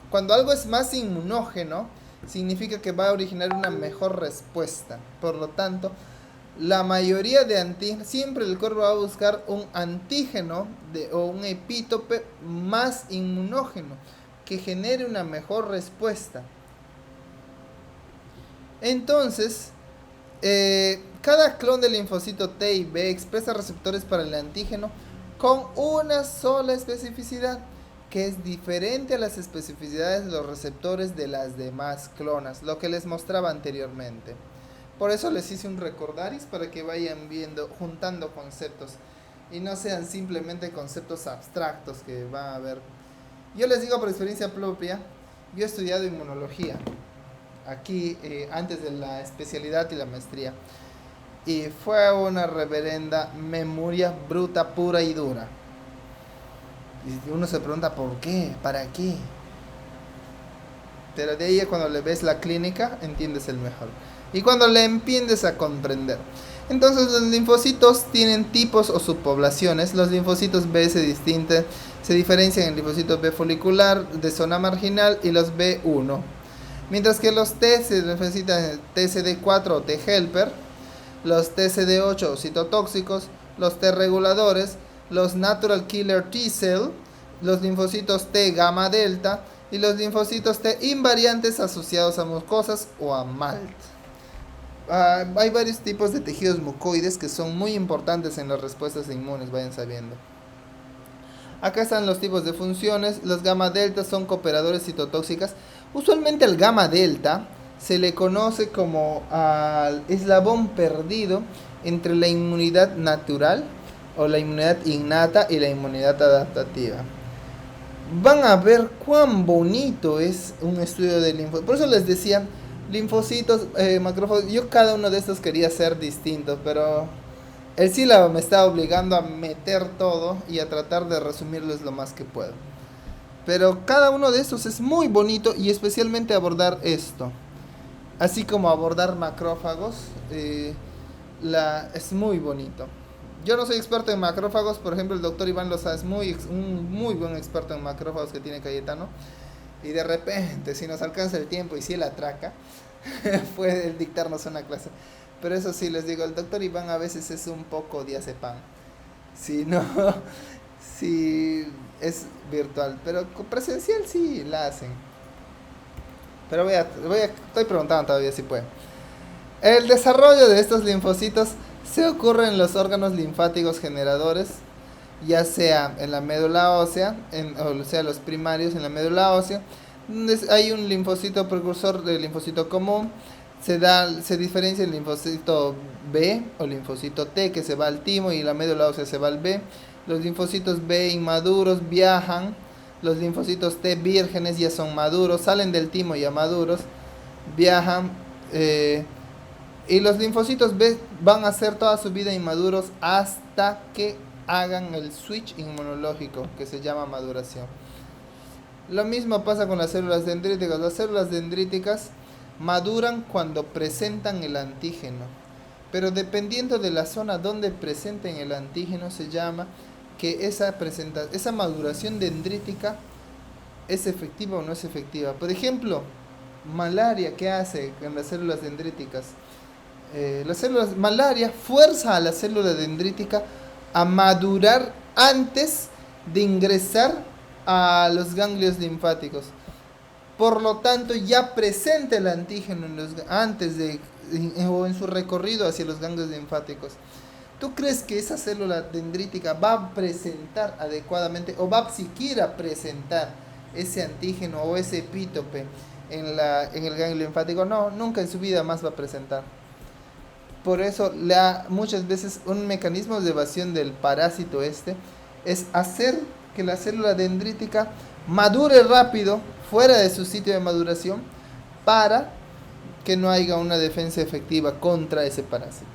cuando algo es más inmunógeno, significa que va a originar una mejor respuesta. Por lo tanto, la mayoría de antígenos, siempre el cuerpo va a buscar un antígeno o un epítope más inmunógeno, que genere una mejor respuesta. Entonces, cada clon del linfocito T y B expresa receptores para el antígeno con una sola especificidad, que es diferente a las especificidades de los receptores de las demás clonas, lo que les mostraba anteriormente. Por eso les hice un recordaris para que vayan viendo, juntando conceptos y no sean simplemente conceptos abstractos que van a ver. Yo les digo por experiencia propia, yo he estudiado inmunología aquí antes de la especialidad y la maestría, y fue una reverenda memoria bruta, pura y dura. Y uno se pregunta ¿por qué? ¿Para qué? Pero de ahí cuando le ves la clínica entiendes el mejor, y cuando le entiendes a comprender. Entonces los linfocitos tienen tipos o subpoblaciones. Los linfocitos B se diferencian en linfocitos B folicular de zona marginal y los B1, mientras que los T se necesitan en TCD4 o T helper, los TCD8 o citotóxicos, los T reguladores, los natural killer T cell, los linfocitos T gamma delta y los linfocitos T invariantes asociados a mucosas o a MALT. Hay varios tipos de tejidos mucoides que son muy importantes en las respuestas inmunes, vayan sabiendo. Acá están los tipos de funciones. Los gamma delta son cooperadores citotóxicas. Usualmente al gamma delta se le conoce como al eslabón perdido entre la inmunidad natural o la inmunidad innata y la inmunidad adaptativa. Van a ver cuán bonito es un estudio de linfocitos. Por eso les decía, linfocitos, macrófagos. Yo cada uno de estos quería ser distinto, pero el sílabo me está obligando a meter todo y a tratar de resumirles lo más que puedo. Pero cada uno de estos es muy bonito y especialmente abordar esto. Así como abordar macrófagos, es muy bonito. Yo no soy experto en macrófagos, por ejemplo el doctor Iván Loza es un muy buen experto en macrófagos que tiene Cayetano. Y de repente, si nos alcanza el tiempo y si él atraca, puede dictarnos una clase. Pero eso sí, les digo, el doctor Iván a veces es un poco diazepam. Si no, si es virtual. Pero con presencial sí la hacen. Pero estoy preguntando todavía si puede. El desarrollo de estos linfocitos se ocurre en los órganos linfáticos generadores, ya sea en la médula ósea, o sea, los primarios en la médula ósea, donde hay un linfocito precursor del linfocito común. Se diferencia el linfocito B o linfocito T, que se va al timo, y la médula ósea se va al B. Los linfocitos B inmaduros viajan. Los linfocitos T vírgenes ya son maduros, salen del timo ya maduros, viajan. Y los linfocitos B van a ser toda su vida inmaduros hasta que hagan el switch inmunológico, que se llama maduración. Lo mismo pasa con las células dendríticas. Las células dendríticas maduran cuando presentan el antígeno, pero dependiendo de la zona donde presenten el antígeno se llama que esa maduración dendrítica es efectiva o no es efectiva. Por ejemplo, malaria, ¿qué hace con las células dendríticas? Malaria fuerza a la célula dendrítica a madurar antes de ingresar a los ganglios linfáticos. Por lo tanto, ya presenta el antígeno o en su recorrido hacia los ganglios linfáticos. ¿Tú crees que esa célula dendrítica va a presentar adecuadamente o va siquiera presentar ese antígeno o ese epítope en el ganglio linfático? No, nunca en su vida más va a presentar. Por eso muchas veces un mecanismo de evasión del parásito es hacer que la célula dendrítica madure rápido fuera de su sitio de maduración para que no haya una defensa efectiva contra ese parásito.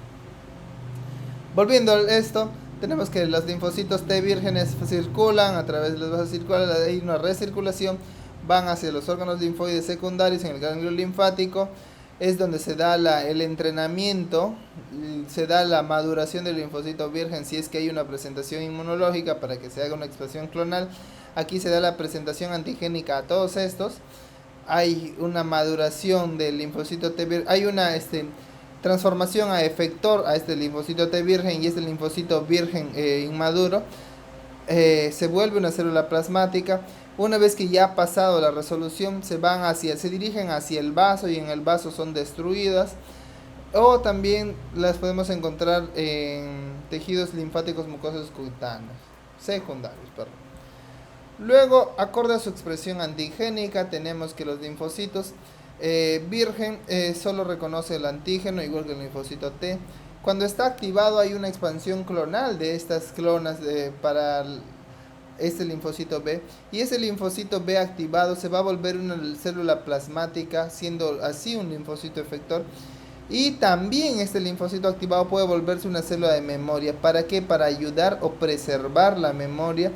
Volviendo a esto, tenemos que los linfocitos T vírgenes circulan a través de los vasos circulares, hay una recirculación, van hacia los órganos linfoides secundarios en el ganglio linfático. Es donde se da el entrenamiento, se da la maduración del linfocito virgen si es que hay una presentación inmunológica para que se haga una expresión clonal. Aquí se da la presentación antigénica a todos estos. Hay una maduración del linfocito T virgen, hay una transformación a efector a este linfocito T virgen y este linfocito virgen inmaduro. Se vuelve una célula plasmática. Una vez que ya ha pasado la resolución, se dirigen hacia el vaso y en el vaso son destruidas. O también las podemos encontrar en tejidos linfáticos mucosos secundarios. Luego, acorde a su expresión antigénica, tenemos que los linfocitos virgen solo reconoce el antígeno, igual que el linfocito T. Cuando está activado hay una expansión clonal de estas clonas para este linfocito B, y ese linfocito B activado se va a volver una célula plasmática, siendo así un linfocito efector. Y también este linfocito activado puede volverse una célula de memoria. ¿Para qué? Para ayudar o preservar la memoria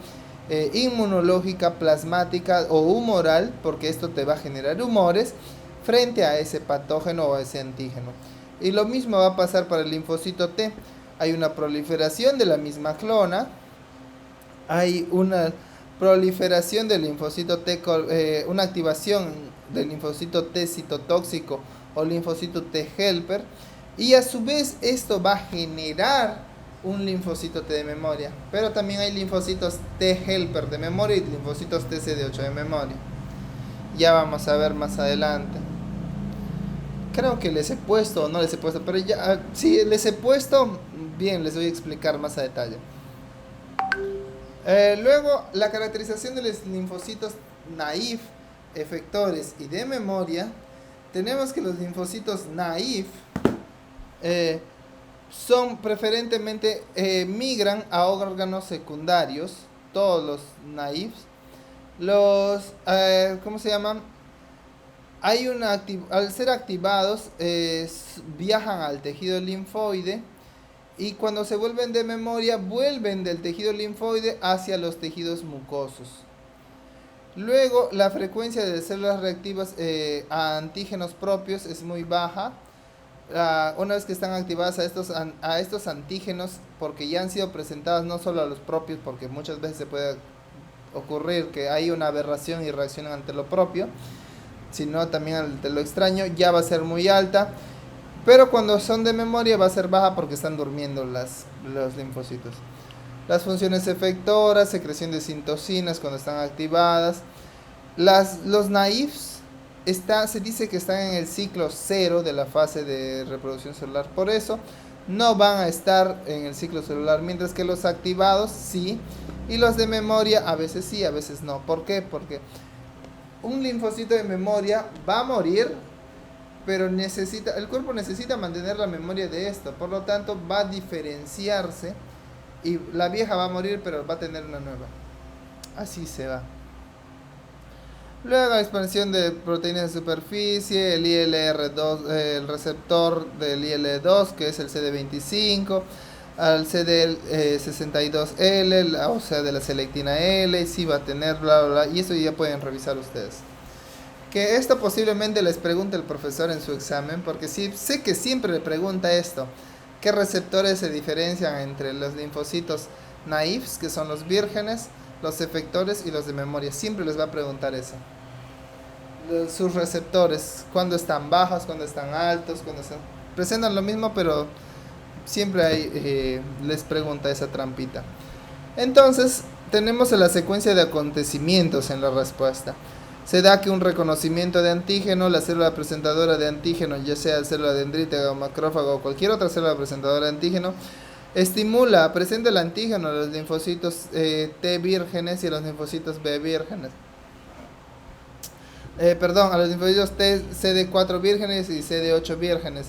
inmunológica, plasmática o humoral, porque esto te va a generar humores frente a ese patógeno o a ese antígeno. Y lo mismo va a pasar para el linfocito T. Hay una proliferación de la misma clona, hay una proliferación del linfocito T, una activación del linfocito T citotóxico o linfocito T helper, y a su vez esto va a generar un linfocito T de memoria. Pero también hay linfocitos T helper de memoria y linfocitos TCD8 de memoria. Ya vamos a ver más adelante. Creo que les he puesto o no les he puesto, pero ya, si les he puesto, bien, les voy a explicar más a detalle. Luego, la caracterización de los linfocitos naïf, efectores y de memoria. Tenemos que los linfocitos naïf eh, son preferentemente, migran a órganos secundarios, todos los naïfs. ¿Cómo se llaman? Al ser activados, viajan al tejido linfoide y cuando se vuelven de memoria, vuelven del tejido linfoide hacia los tejidos mucosos. Luego, la frecuencia de células reactivas a antígenos propios es muy baja. Una vez que están activadas a estos antígenos, porque ya han sido presentadas no solo a los propios, porque muchas veces se puede ocurrir que hay una aberración y reaccionan ante lo propio, sino también ante lo extraño, ya va a ser muy alta. Pero cuando son de memoria va a ser baja porque están durmiendo los linfocitos. Las funciones efectoras, secreción de citocinas cuando están activadas. Los naïfs se dice que están en el ciclo cero de la fase de reproducción celular. Por eso no van a estar en el ciclo celular, mientras que los activados sí. Y los de memoria a veces sí, a veces no. ¿Por qué? Porque un linfocito de memoria va a morir, pero el cuerpo necesita mantener la memoria de esto. Por lo tanto, va a diferenciarse y la vieja va a morir, pero va a tener una nueva. Así se va. Luego, expansión de proteínas de superficie, el ILR2, el receptor del IL2, que es el CD25, al CD62L, o sea, de la selectina L, sí va a tener, bla, bla, bla, y eso ya pueden revisar ustedes. Que esto posiblemente les pregunte el profesor en su examen, porque sí, sé que siempre le pregunta esto. ¿Qué receptores se diferencian entre los linfocitos naïfs, que son los vírgenes, los efectores y los de memoria? Siempre les va a preguntar eso. Sus receptores, cuando están bajos, cuando están altos, presentan lo mismo, pero siempre les pregunta esa trampita. Entonces, tenemos la secuencia de acontecimientos en la respuesta. Se da que un reconocimiento de antígeno, la célula presentadora de antígeno, ya sea célula dendrítica o macrófago o cualquier otra célula presentadora de antígeno, presenta el antígeno a los linfocitos T vírgenes y a los linfocitos B vírgenes. A los linfocitos T, CD4 vírgenes y CD8 vírgenes.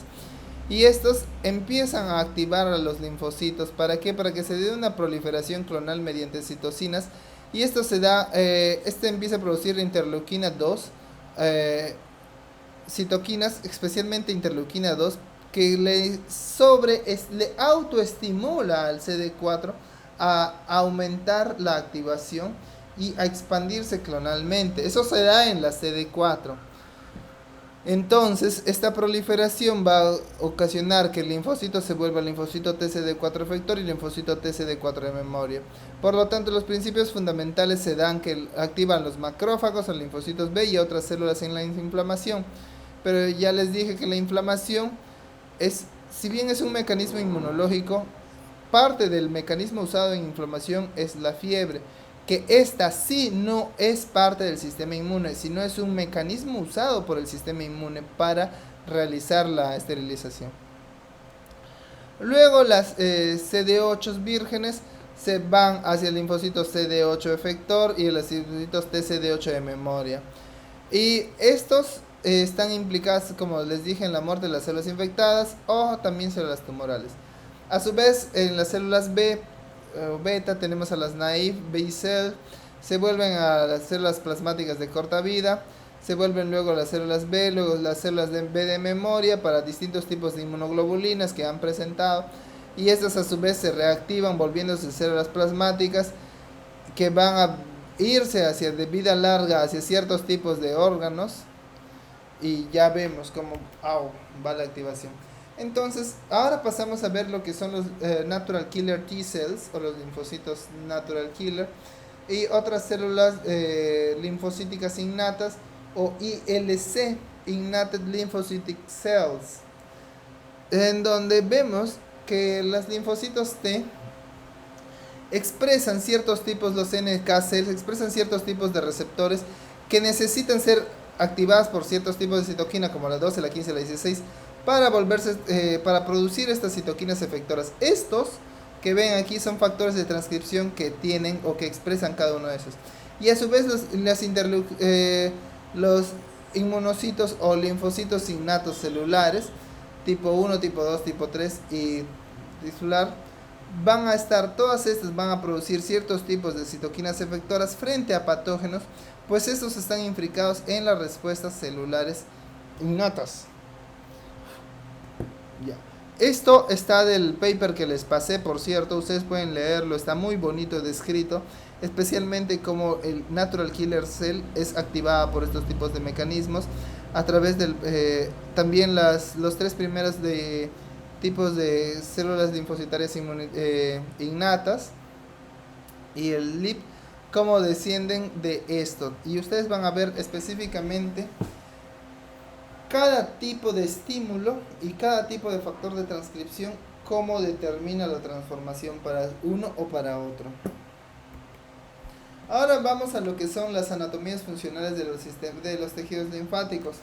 Y estos empiezan a activar a los linfocitos. ¿Para qué? Para que se dé una proliferación clonal mediante citocinas. Y esto empieza a producir interleuquina 2, citoquinas, especialmente interleuquina 2, que le autoestimula al CD4 a aumentar la activación y a expandirse clonalmente. Eso se da en la CD4. Entonces, esta proliferación va a ocasionar que el linfocito se vuelva linfocito TCD4 efector y linfocito TCD4 de memoria. Por lo tanto, los principios fundamentales se dan que activan los macrófagos, los linfocitos B y otras células en la inflamación. Pero ya les dije que la inflamación si bien es un mecanismo inmunológico, parte del mecanismo usado en inflamación es la fiebre. Que esta sí no es parte del sistema inmune, sino es un mecanismo usado por el sistema inmune para realizar la esterilización. Luego las CD8 vírgenes se van hacia el linfocito CD8 efector y los linfocitos TCD8 de memoria. Y estos están implicados, como les dije, en la muerte de las células infectadas o también células tumorales. A su vez, en las células B beta tenemos a las naïf B cell, se vuelven a las células plasmáticas de corta vida, se vuelven luego las células B, luego las células B de memoria para distintos tipos de inmunoglobulinas que han presentado, y estas a su vez se reactivan volviéndose células plasmáticas que van a irse de vida larga hacia ciertos tipos de órganos, y ya vemos cómo va la activación. Entonces, ahora pasamos a ver lo que son los natural killer T cells o los linfocitos natural killer y otras células linfocíticas innatas o ILC, innate lymphocytic cells, en donde vemos que los linfocitos T expresan ciertos tipos, los NK cells expresan ciertos tipos de receptores que necesitan ser activadas por ciertos tipos de citoquina como la 12, la 15 y la 16 para producir estas citoquinas efectoras. Estos que ven aquí son factores de transcripción que tienen o que expresan cada uno de esos. Y a su vez los inmunocitos o linfocitos innatos celulares, tipo 1, tipo 2, tipo 3 y tisular, todas estas van a producir ciertos tipos de citoquinas efectoras frente a patógenos, pues estos están implicados en las respuestas celulares innatas. Ya. Esto está del paper que les pasé, por cierto, ustedes pueden leerlo, está muy bonito descrito, especialmente cómo el natural killer cell es activada por estos tipos de mecanismos a través del también los tres primeros tipos de células linfocitarias innatas y el LIP, cómo descienden de esto. Y ustedes van a ver específicamente cada tipo de estímulo y cada tipo de factor de transcripción, cómo determina la transformación para uno o para otro. Ahora vamos a lo que son las anatomías funcionales de los tejidos linfáticos.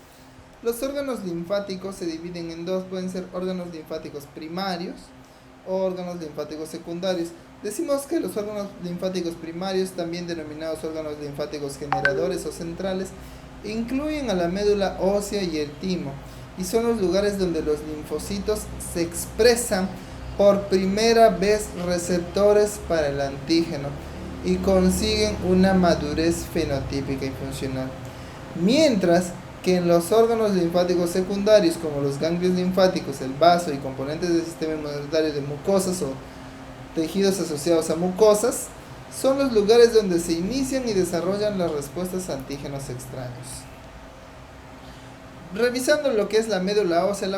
Los órganos linfáticos se dividen en dos, pueden ser órganos linfáticos primarios o órganos linfáticos secundarios. Decimos que los órganos linfáticos primarios, también denominados órganos linfáticos generadores o centrales, incluyen a la médula ósea y el timo, y son los lugares donde los linfocitos se expresan por primera vez receptores para el antígeno y consiguen una madurez fenotípica y funcional. Mientras que en los órganos linfáticos secundarios, como los ganglios linfáticos, el vaso y componentes del sistema inmunitario de mucosas o tejidos asociados a mucosas, son los lugares donde se inician y desarrollan las respuestas a antígenos extraños. Revisando lo que es la médula ósea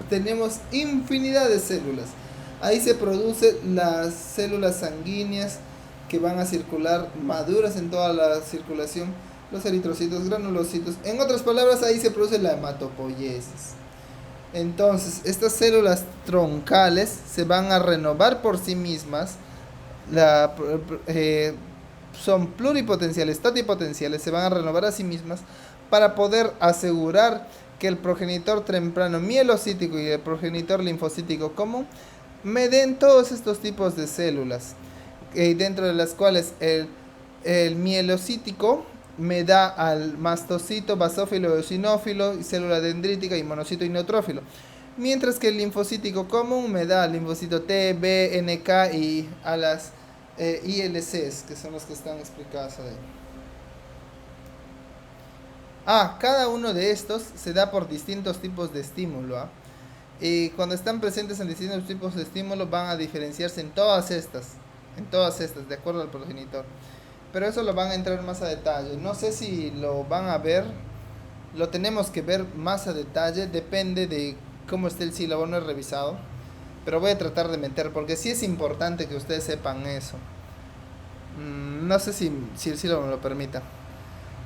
tenemos infinidad de células. Ahí se producen las células sanguíneas que van a circular maduras en toda la circulación, los eritrocitos, granulocitos. En otras palabras, ahí se produce la hematopoiesis. Entonces, estas células troncales se van a renovar por sí mismas, son pluripotenciales, totipotenciales, se van a renovar a sí mismas para poder asegurar que el progenitor temprano mielocítico y el progenitor linfocítico común me den todos estos tipos de células, dentro de las cuales el mielocítico me da al mastocito, basófilo, eosinófilo, y célula dendrítica y monocito y neutrófilo, mientras que el linfocítico común me da al linfocito T, B, NK y a las ILCs, que son los que están explicados ahí. Cada uno de estos se da por distintos tipos de estímulo. Y cuando están presentes en distintos tipos de estímulo van a diferenciarse en todas estas, de acuerdo al progenitor. Pero eso lo van a entrar más a detalle. No sé si lo van a ver, lo tenemos que ver más a detalle, depende de cómo esté el sílabo, no he revisado. Pero voy a tratar de meter, porque sí es importante que ustedes sepan eso. No sé si el sílabo me lo permita.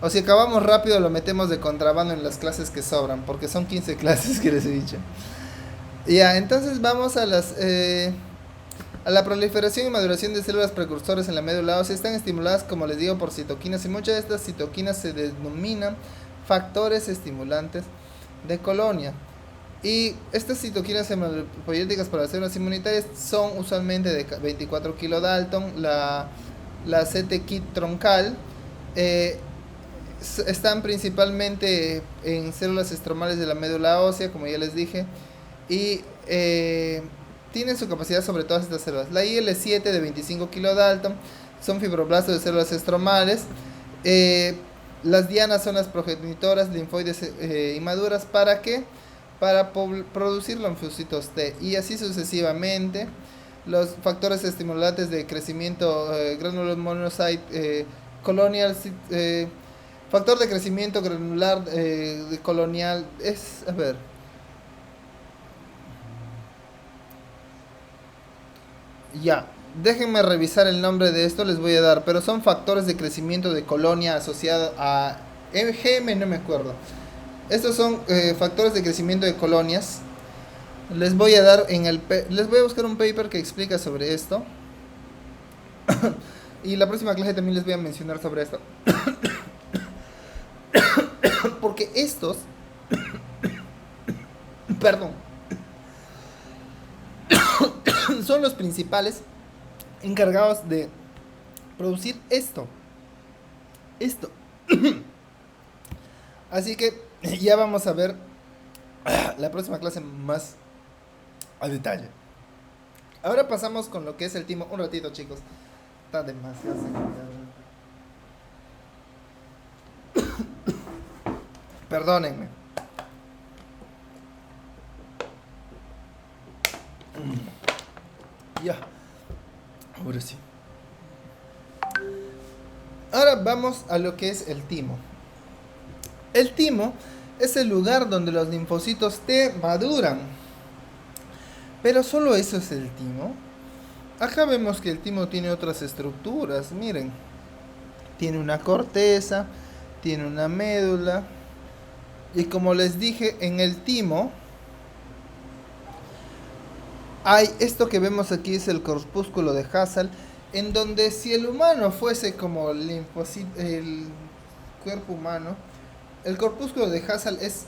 O si acabamos rápido lo metemos de contrabando en las clases que sobran, porque son 15 clases que les he dicho. Ya, entonces vamos a la proliferación y maduración de células precursores en la médula ósea. Están estimuladas, como les digo, por citoquinas, y muchas de estas citoquinas se denominan factores estimulantes de colonia. Y estas citoquinas hematopoietíticas para las células inmunitarias son usualmente de 24 kilodalton. La CT-KIT troncal están principalmente en células estromales de la médula ósea, como ya les dije, y tienen su capacidad sobre todas estas células. La IL-7 de 25 kilodalton son fibroblastos de células estromales. Las dianas son las progenitoras linfoides inmaduras. ¿Para qué? Para producir linfocitos T, y así sucesivamente. Los factores estimulantes de crecimiento, granular monocyte colonial, factor de crecimiento granular colonial es, déjenme revisar el nombre de esto, les voy a dar, pero son factores de crecimiento de colonia asociado a MGM, no me acuerdo. Estos son factores de crecimiento de colonias. Les voy a dar les voy a buscar un paper que explica sobre esto. Y la próxima clase también les voy a mencionar sobre esto. Porque estos, perdón, son los principales encargados de producir esto. Esto. Así que ya vamos a ver la próxima clase más a detalle. Ahora pasamos con lo que es el timo. Un ratito, chicos. Está demasiado seco. Perdónenme. Ya. Ahora sí. Ahora vamos a lo que es el timo. El timo es el lugar donde los linfocitos T maduran. Pero solo eso es el timo. Acá vemos que el timo tiene otras estructuras. Miren. Tiene una corteza, tiene una médula. Y como les dije, en el timo hay esto que vemos aquí, es el corpúsculo de Hassall, en donde si el humano fuese como el cuerpo humano, el corpúsculo de Hassall es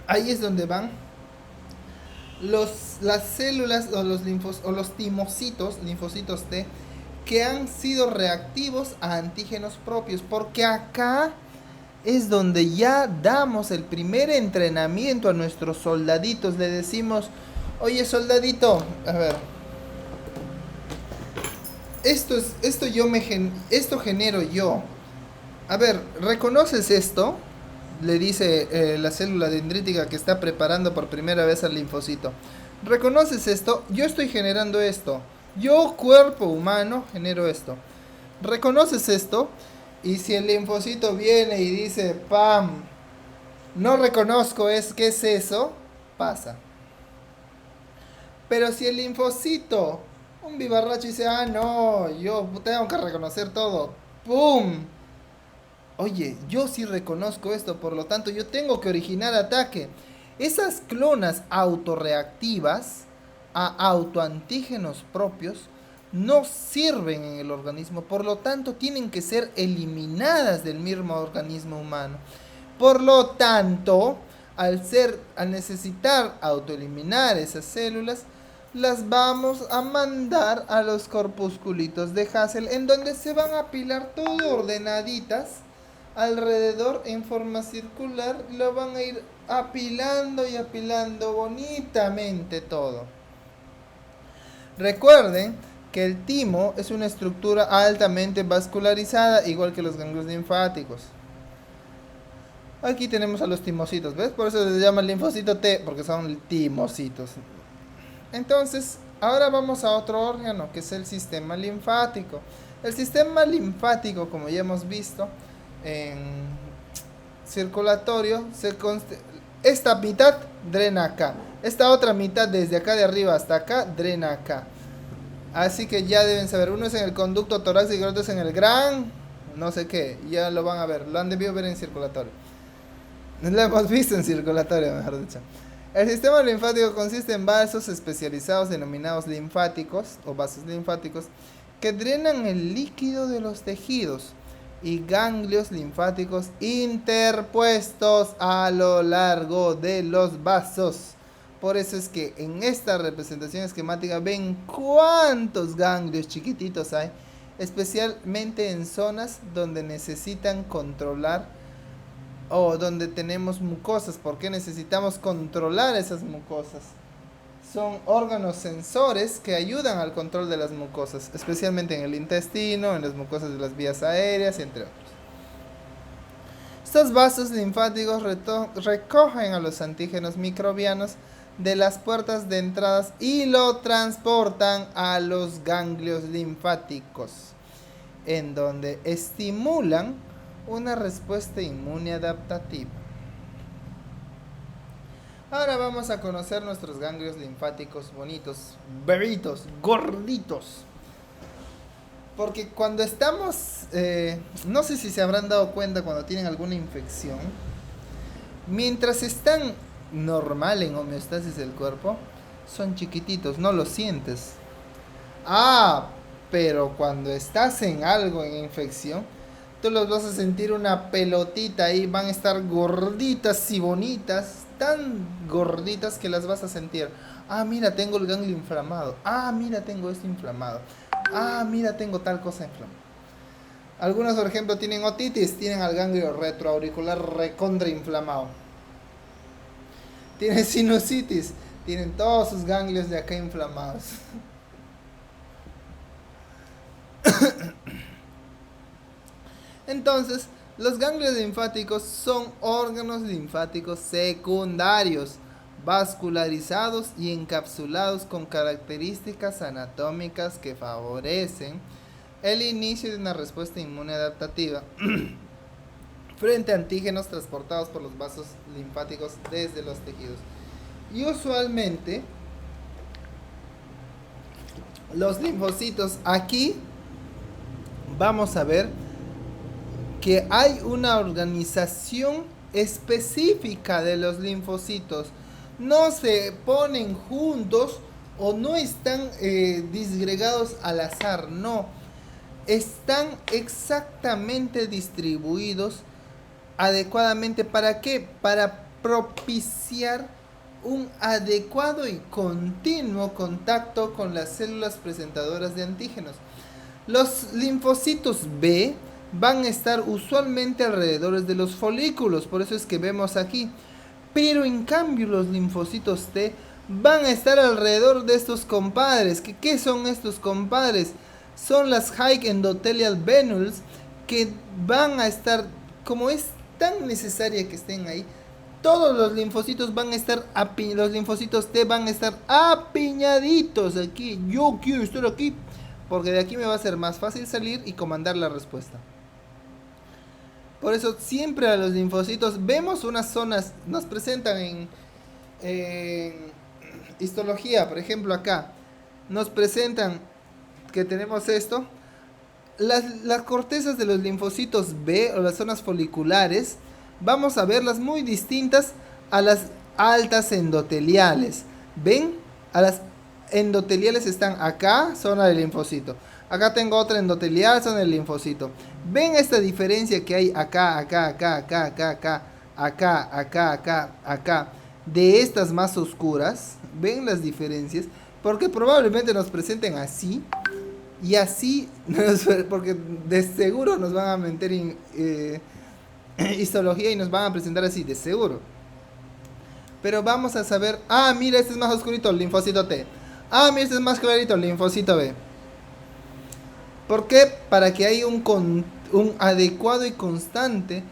ahí es donde van las células o los timocitos, linfocitos T, que han sido reactivos a antígenos propios, porque acá es donde ya damos el primer entrenamiento a nuestros soldaditos. Le decimos, oye soldadito, a ver, esto genero yo. A ver, ¿reconoces esto? Le dice la célula dendrítica que está preparando por primera vez al linfocito. ¿Reconoces esto? Yo estoy generando esto. Yo, cuerpo humano, genero esto. ¿Reconoces esto? Y si el linfocito viene y dice, ¡pam! No reconozco, ¿qué es eso? Pasa. Pero si el linfocito, un vivarracho, dice, ah, no, yo tengo que reconocer todo, ¡pum! Oye, yo sí reconozco esto, por lo tanto yo tengo que originar ataque. Esas clonas autorreactivas a autoantígenos propios no sirven en el organismo, por lo tanto tienen que ser eliminadas del mismo organismo humano. Por lo tanto, al necesitar autoeliminar esas células, las vamos a mandar a los corpusculitos de Hassall, en donde se van a apilar todo ordenaditas alrededor en forma circular. Lo van a ir apilando y apilando bonitamente todo. Recuerden que el timo es una estructura altamente vascularizada, igual que los ganglios linfáticos. Aquí tenemos a los timocitos, ¿ves? Por eso se llama linfocito T, porque son timocitos. Entonces, ahora vamos a otro órgano, que es el sistema linfático. El sistema linfático, como ya hemos visto en circulatorio, esta mitad drena acá, esta otra mitad desde acá de arriba hasta acá drena acá. Así que ya deben saber, uno es en el conducto torácico y el otro es en el gran no sé qué. Ya lo van a ver, lo han debido ver en circulatorio. Lo hemos visto en circulatorio, mejor dicho. El sistema linfático consiste en vasos especializados denominados linfáticos o vasos linfáticos que drenan el líquido de los tejidos y ganglios linfáticos interpuestos a lo largo de los vasos. Por eso es que en esta representación esquemática ven cuántos ganglios chiquititos hay, especialmente en zonas donde necesitan controlar o donde tenemos mucosas. ¿Por qué necesitamos controlar esas mucosas? Son órganos sensores que ayudan al control de las mucosas, especialmente en el intestino, en las mucosas de las vías aéreas, entre otros. Estos vasos linfáticos recogen a los antígenos microbianos de las puertas de entradas y lo transportan a los ganglios linfáticos, en donde estimulan una respuesta inmune adaptativa. Ahora vamos a conocer nuestros ganglios linfáticos bonitos, bebitos, gorditos. Porque cuando estamos, no sé si se habrán dado cuenta cuando tienen alguna infección, mientras están normal en homeostasis del cuerpo, son chiquititos, no lo sientes. Ah, pero cuando estás en algo en infección, Tú los vas a sentir una pelotita ahí, van a estar gorditas y bonitas, tan gorditas que las vas a sentir. Ah, mira, tengo el ganglio inflamado. Ah, mira, tengo esto inflamado. Ah, mira, tengo tal cosa inflamada. Algunos, por ejemplo, tienen otitis, tienen el ganglio retroauricular recontra inflamado. Tienen sinusitis, tienen todos sus ganglios de acá inflamados. Entonces, los ganglios linfáticos son órganos linfáticos secundarios, vascularizados y encapsulados con características anatómicas que favorecen el inicio de una respuesta inmune adaptativa frente a antígenos transportados por los vasos linfáticos desde los tejidos. Y usualmente, los linfocitos aquí, vamos a ver que hay una organización específica de los linfocitos. No se ponen juntos o no están disgregados al azar, no. Están exactamente distribuidos adecuadamente. ¿Para qué? Para propiciar un adecuado y continuo contacto con las células presentadoras de antígenos. Los linfocitos B van a estar usualmente alrededor de los folículos, por eso es que vemos aquí. Pero en cambio los linfocitos T van a estar alrededor de estos compadres. ¿Qué son estos compadres? Son las high endothelial venules, que van a estar, como es tan necesaria que estén ahí, todos los linfocitos van a estar los linfocitos T van a estar apiñaditos aquí. Yo quiero estar aquí, porque de aquí me va a ser más fácil salir y comandar la respuesta. Por eso siempre a los linfocitos vemos unas zonas, nos presentan en histología, por ejemplo acá, nos presentan que tenemos esto. Las cortezas de los linfocitos B o las zonas foliculares, vamos a verlas muy distintas a las altas endoteliales. ¿Ven? A las endoteliales están acá, zona del linfocito. Acá tengo otra endotelial, zona del linfocito. ¿Ven esta diferencia que hay acá, acá, acá, acá, acá, acá, acá, acá, acá, acá? De estas más oscuras, ¿ven las diferencias? Porque probablemente nos presenten así y así, porque de seguro nos van a meter en histología y nos van a presentar así, de seguro. Pero vamos a saber, ah, mira, este es más oscurito, el linfocito T. Ah, mira, este es más clarito, el linfocito B. ¿Por qué? Para que haya un adecuado y constante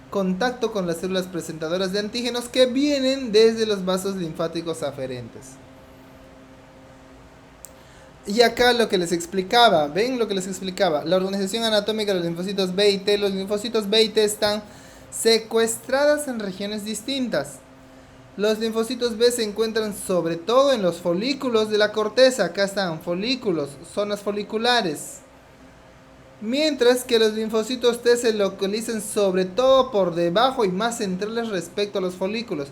contacto con las células presentadoras de antígenos que vienen desde los vasos linfáticos aferentes. Y acá lo que les explicaba, ¿ven lo que les explicaba? La organización anatómica de los linfocitos B y T. Los linfocitos B y T están secuestradas en regiones distintas. Los linfocitos B se encuentran sobre todo en los folículos de la corteza. Acá están folículos, zonas foliculares. Mientras que los linfocitos T se localizan sobre todo por debajo y más centrales respecto a los folículos.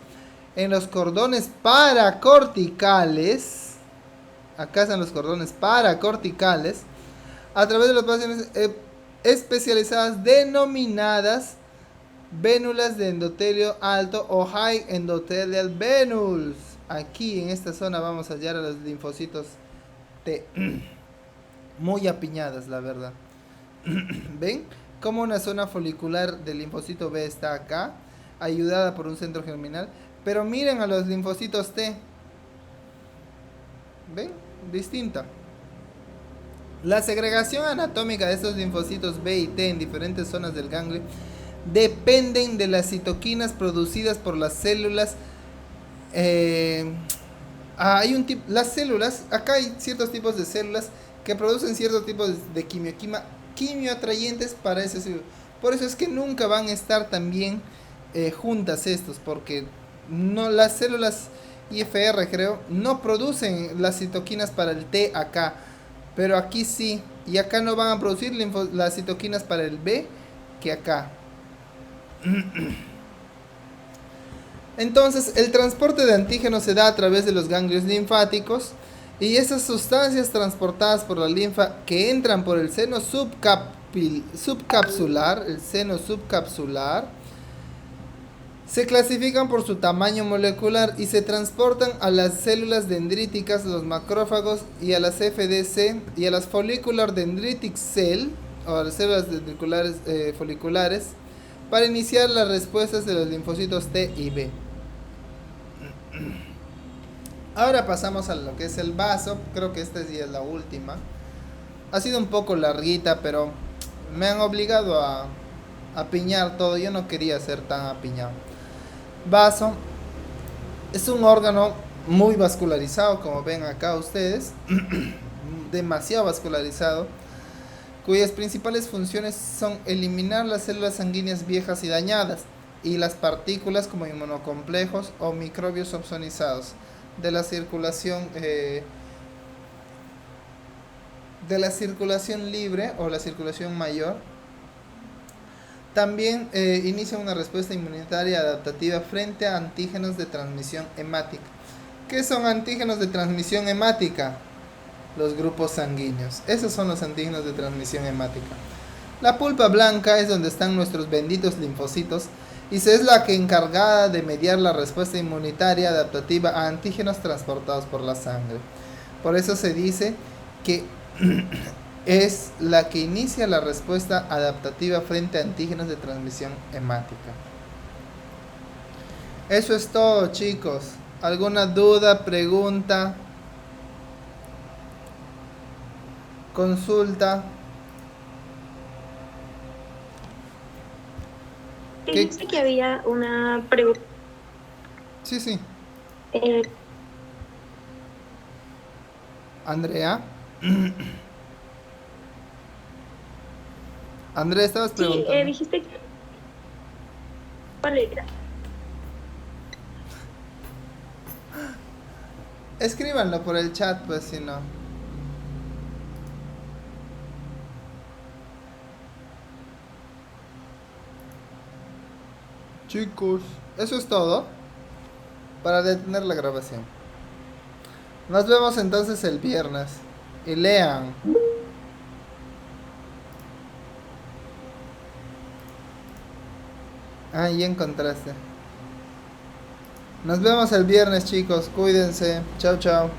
En los cordones paracorticales, acá están los cordones paracorticales, a través de las pasiones especializadas denominadas vénulas de endotelio alto o high endothelial venules. Aquí en esta zona vamos a hallar a los linfocitos T. Muy apiñadas, la verdad. ¿Ven? Como una zona folicular del linfocito B está acá, ayudada por un centro germinal. Pero miren a los linfocitos T. ¿Ven? Distinta. La segregación anatómica de estos linfocitos B y T en diferentes zonas del ganglio dependen de las citoquinas producidas por las células. Las células, acá hay ciertos tipos de células que producen ciertos tipos de quimioatrayentes para ese célula. Por eso es que nunca van a estar también juntas estos, porque no, las células IFR, creo, no producen las citoquinas para el T acá, pero aquí sí, y acá no van a producir las citoquinas para el B que acá. Entonces el transporte de antígenos se da a través de los ganglios linfáticos, y esas sustancias transportadas por la linfa que entran por el seno subcapilar subcapsular, el seno subcapsular, se clasifican por su tamaño molecular y se transportan a las células dendríticas, los macrófagos y a las FDC y a las follicular dendritic cell o a las células dendriculares, foliculares para iniciar las respuestas de los linfocitos T y B. Ahora pasamos a lo que es el vaso. Creo que esta ya es la última. Ha sido un poco larguita, pero me han obligado a apiñar todo. Yo no quería ser tan apiñado. Vaso es un órgano muy vascularizado, como ven acá ustedes, demasiado vascularizado, cuyas principales funciones son eliminar las células sanguíneas viejas y dañadas y las partículas como inmunocomplejos o microbios opsonizados de la circulación libre o la circulación mayor. También inicia una respuesta inmunitaria adaptativa frente a antígenos de transmisión hemática. ¿Qué son antígenos de transmisión hemática? Los grupos sanguíneos. Esos son los antígenos de transmisión hemática. La pulpa blanca es donde están nuestros benditos linfocitos y es la que encargada de mediar la respuesta inmunitaria adaptativa a antígenos transportados por la sangre. Por eso se dice que es la que inicia la respuesta adaptativa frente a antígenos de transmisión hemática. Eso es todo, chicos. ¿Alguna duda, pregunta, consulta? Dijiste que había una pregunta. Sí, sí. Eh, Andrea. Andrea, estabas sí, preguntando. dijiste que... ¿Cuál era? Escríbanlo por el chat, pues si no. Chicos, eso es todo para detener la grabación. Nos vemos entonces el viernes. Y lean. Ah, ya encontraste. Nos vemos el viernes, chicos. Cuídense. Chao, chao.